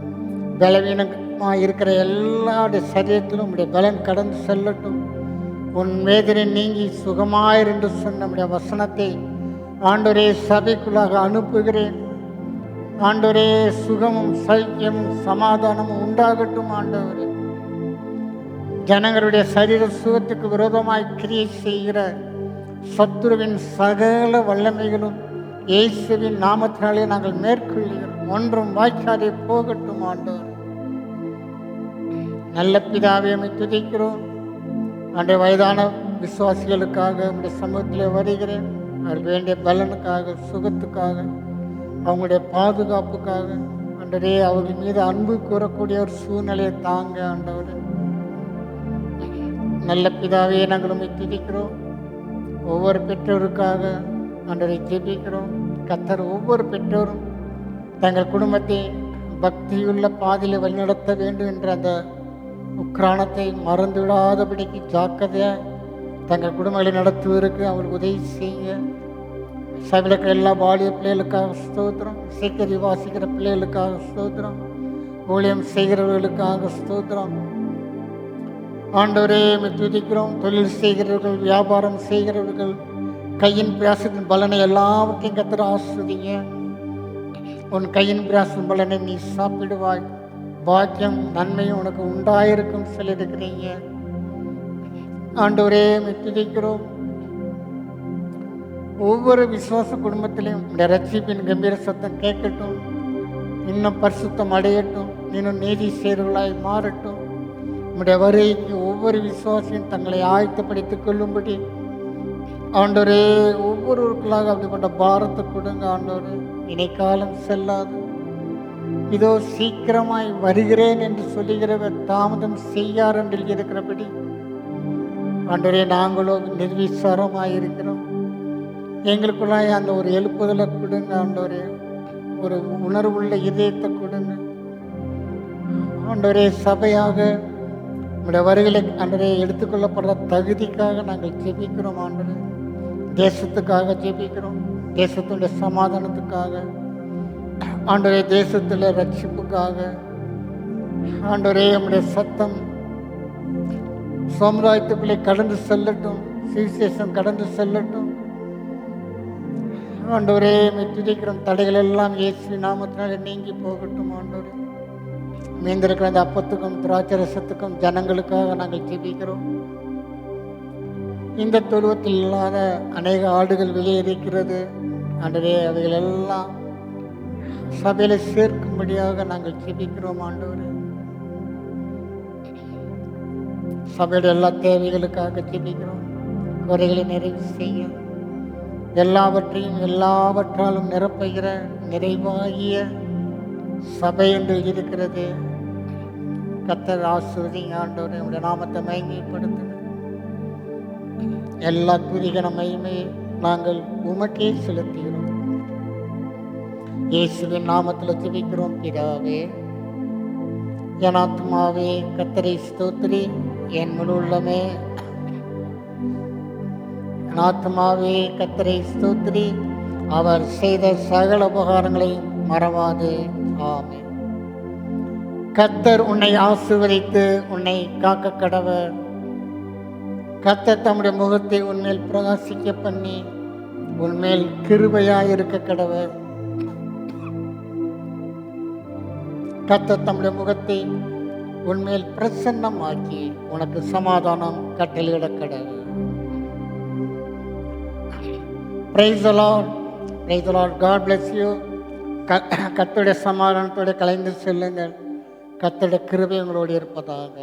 பலவீனமாக இருக்கிற எல்லாருடைய சரீரத்திலும் உடைய பலன் கடந்து செல்லட்டும். உன் வேதனை நீங்கி சுகமாயிரு என்று சொன்ன நம்முடைய வசனத்தை ஆண்டவரே சபைக்குள்ளாக அனுப்புகிறேன். ஆண்டவரே, சுகமும் சைக்கியமும் சமாதானமும் உண்டாகட்டும். ஆண்டவரே, ஜனங்களுடைய சரீர சுகத்துக்கு விரோதமாய் கிரியை செய்கிற சத்துருவின் சகல வல்லமைகளும் இயேசுவின் நாமத்தினாலே நாங்கள் மேற்கொள்கிறோம். ஒன்றும் வாய்க்காதே போகட்டும். ஆண்டவர் நல்ல பிதாவை துதிக்கிறோம். அன்றைய வயதான விசுவாசிகளுக்காக உங்களுடைய சமூகத்தில் வருகிறேன். அவர்கள் வேண்டிய பலனுக்காக, சுகத்துக்காக, அவங்களுடைய பாதுகாப்புக்காக ஆண்டவரே, அவர்கள் மீது அன்பு கூறக்கூடிய ஒரு சூழ்நிலையை தாங்க. ஆண்டவரே, நல்ல பிதாவே நாங்கள் உம்மை துதிக்கிறோம். ஒவ்வொரு பெற்றோருக்காக ஆண்டவரை ஜெபிக்கிறோம். கர்த்தர் ஒவ்வொரு பெற்றோரும் தங்கள் குடும்பத்தை பக்தியுள்ள பாதையில் வழிநடத்த வேண்டும் என்ற அந்த உக்ரானத்தை மறந்து விடாதபடிக்கு ஜாக்கிரதையாக தங்கள் குடும்பங்களை நடத்துவதற்கு அவங்களுக்கு உதவி செய்யுங்க. சபையில் எல்லா பாலிய பிள்ளைகளுக்காக ஸ்தோத்திரம், சீக்கிரம் வாசிக்கிற பிள்ளைகளுக்காக ஸ்தோத்திரம், ஊழியம் செய்கிறவர்களுக்காக ஸ்தோத்திரம். ஆண்டவரே, துதிக்கிறோம். தொழில் செய்கிறவர்கள், வியாபாரம் செய்கிறவர்கள், கையின் பிரயாசத்தின் பலனை எல்லாவற்றையும் கர்த்தர் ஆஸ்வதிங்க. உன் கையின் பிரயாசத்தின் பலனை நீ சாப்பிடுவாய், பாக்கியம் நன்மையும் உனக்கு உண்டாயிருக்கும் சொல்லியிருக்கிறீங்க. ஆண்டவரே, துதிக்கிறோம். ஒவ்வொரு விசுவாச குடும்பத்திலையும் இந்த ரட்சிப்பின் கம்பீர சத்தம் கேட்கட்டும். இன்னும் பரிசுத்தம் அடையட்டும், இன்னும் நீதி சேர்வுகளாய் மாறட்டும். நம்முடைய வருகைக்கு ஒவ்வொரு விசுவாசியும் தங்களை ஆயத்தப்படுத்திக் கொள்ளும்படி ஆண்டவரே, ஒவ்வொருவருக்குள்ளாக அப்படிப்பட்ட பாரத்தை கொடுங்க. ஆண்டவரே, இணைக்காலம் செல்லாது, இதோ சீக்கிரமாய் வருகிறேன் என்று சொல்லுகிறவர் தாமதம் செய்யார் என்று இருக்கிறபடி ஆண்டவரே, நாங்களோ நிர்விசாரமாக இருக்கிறோம். எங்களுக்குள்ளாய் அந்த ஒரு எழுப்புதலை கொடுங்க. ஆண்டவரே, ஒரு உணர்வுள்ள இதயத்தை கொடுங்க. ஆண்டவரே சபையாக உங்களுடைய வருகையில ஆண்டவரே எடுத்துக்கொள்ளப்படுற தகுதிக்காக நாங்கள் ஜெபிக்கிறோம். ஆண்டவரே தேசத்துக்காக ஜெபிக்கிறோம், தேசத்துடைய சமாதானத்துக்காக, ஆண்டவரே தேசத்தில் ரட்சிப்புக்காக. ஆண்டவரே நம்முடைய சத்தம் சமுதாயத்துக்குள்ளே கடந்து செல்லட்டும், சுவிசேஷம் கடந்து செல்லட்டும். ஆண்டவரே துதிக்கிறோம், தடைகள் எல்லாம் இயேசு நாமத்தினால நீங்கி போகட்டும். ஆண்டவரே மீந்திருக்கிற அந்த அப்பத்துக்கும் திராட்சரசத்துக்கும் ஜனங்களுக்காக நாங்கள் ஜெபிக்கிறோம். இந்த தொழுவத்தில் இல்லாத அநேக ஆடுகள் வெளியே இருக்கிறது. ஆண்டவரே அவைகள் எல்லாம் சபையில சேர்க்கும்படியாக நாங்கள் ஜெபிக்கிறோம். ஆண்டவரே சபையுடைய எல்லா தேவைகளுக்காக ஜெபிக்கிறோம். குறைகளை நிறைவு செய்ய, எல்லாவற்றாலும் நிரப்புகிற நிறைவாகிய சபை என்று இருக்கிறது. கர்த்தர் ஆசீர்வதிங்க. ஆண்டவரே உடைய நாமத்தை மகிமைப்படுத்துங்க. எல்லா துதிகன மகிமையை நாங்கள் உமக்கே செலுத்துகிறோம். இயேசுவின் நாமத்தில் ஜெபிக்கிறோம் பிதாவே. என் ஆத்துமாவே கர்த்தரை ஸ்தோத்திரி, என் முழு உள்ளமே என் ஆத்துமாவே கர்த்தரை ஸ்தோத்திரி, அவர் செய்த சகல உபகாரங்களை மறவாதே. ஆமென். கர்த்தர் உன்னை ஆசீர்வதித்து உன்னை காக்க கடவர். கர்த்தர் தம்முடைய முகத்தை உன்மேல் பிரகாசிக்க பண்ணி உன்மேல் கிருபையாயிருக்க கடவர். கர்த்தர் தம்முடைய முகத்தை உன்மேல் பிரசன்னமாக்கி உனக்கு சமாதானம் கட்டளையிட கடவர். Praise the Lord. Praise the Lord. God bless you. கர்த்தருடைய சமாதானத்தோடு கலைந்து செல்லுங்கள். கர்த்தருடைய கிருபை உங்களோடு இருப்பதாக.